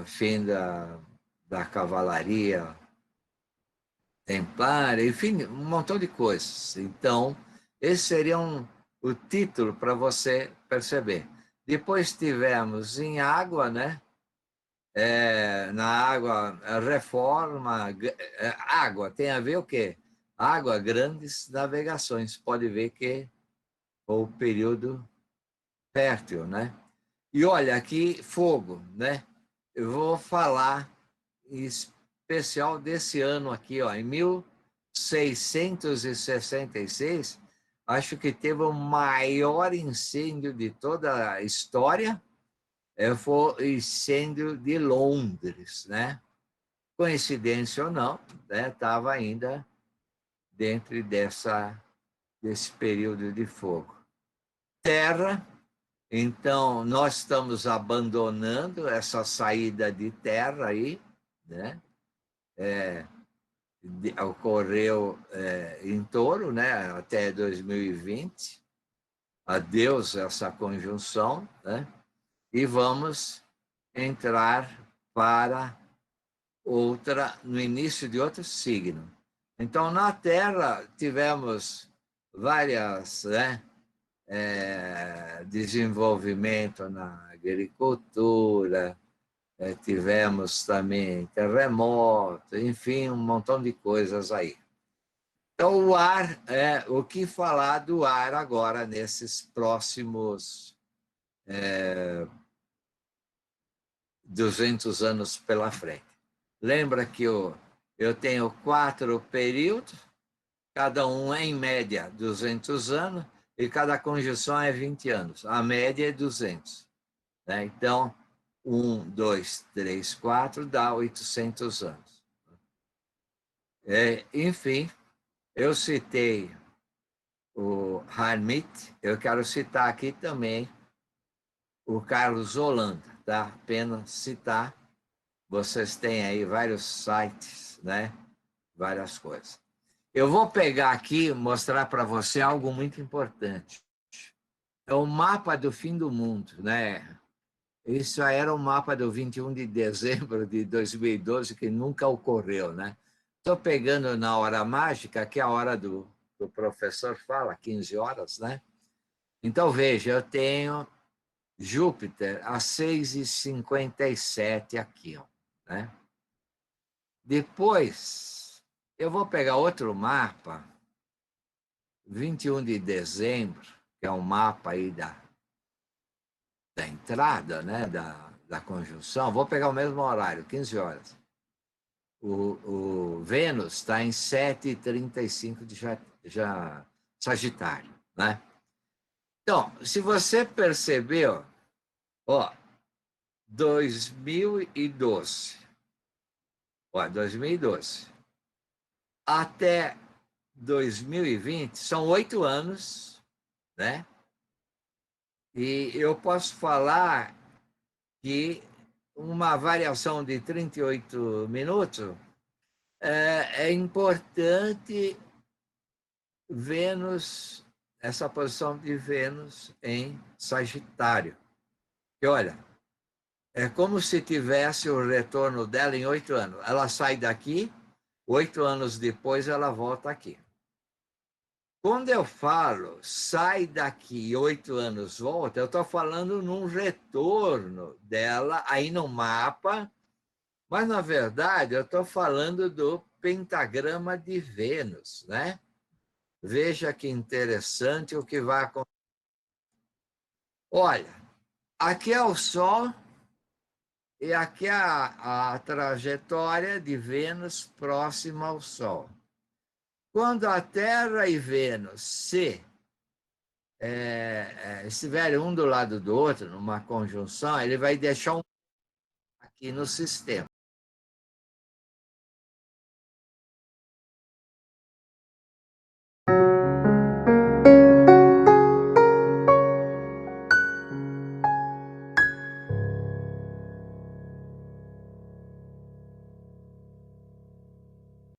[SPEAKER 2] fim da cavalaria templária, enfim, um montão de coisas. Então, esse seria o título para você perceber. Depois tivemos em água, né? Na água, reforma, água, tem a ver o quê? Água, grandes navegações. Pode ver que o período fértil, né? E olha, aqui, fogo, né? Eu vou falar em especial desse ano aqui, em 1666, acho que teve o maior incêndio de toda a história, foi o incêndio de Londres, né? coincidência ou não, né, estava ainda dentro desse período de fogo. Terra, então, nós estamos abandonando essa saída de terra aí, né? Ocorreu em Touro, né, até 2020. Adeus essa conjunção, né? E vamos entrar para no início de outro signo. Então, na Terra, tivemos várias, né, desenvolvimento na agricultura, tivemos também terremoto, enfim, um montão de coisas aí. Então, o ar, o que falar do ar agora, nesses próximos 200 anos pela frente? Lembra que eu tenho 4 períodos, cada um em média 200 anos, e cada conjunção é 20 anos. A média é 200. Né? Então, 1, 2, 3, 4 dá 800 anos. Enfim, eu citei o Hermite, eu quero citar aqui também o Carlos Holanda, tá? Apenas citar. Vocês têm aí vários sites, né? Várias coisas. Eu vou pegar aqui e mostrar para você algo muito importante. É o mapa do fim do mundo, né? Isso era o mapa do 21 de dezembro de 2012, que nunca ocorreu, né? Estou pegando na hora mágica, que é a hora do professor fala, 15 horas, né? Então, veja, eu tenho Júpiter às 6h57 aqui, ó, né? Depois, eu vou pegar outro mapa, 21 de dezembro, que é um mapa aí da entrada, né, da conjunção. Vou pegar o mesmo horário, 15 horas. O Vênus está em 7h35 de Sagitário, né? Então, se você percebeu, ó, 2012, até 2020, são 8 anos, né? E eu posso falar que uma variação de 38 minutos é importante. Vênus, essa posição de Vênus em Sagitário. E olha, é como se tivesse o retorno dela em 8 anos. Ela sai daqui, 8 anos depois ela volta aqui. Quando eu falo sai daqui e 8 anos volta, eu estou falando num retorno dela aí no mapa, mas na verdade eu estou falando do pentagrama de Vênus, né? Veja que interessante o que vai acontecer. Olha, aqui é o Sol e aqui é a trajetória de Vênus próxima ao Sol. Quando a Terra e Vênus estiverem um do lado do outro, numa conjunção, ele vai deixar um aqui no sistema.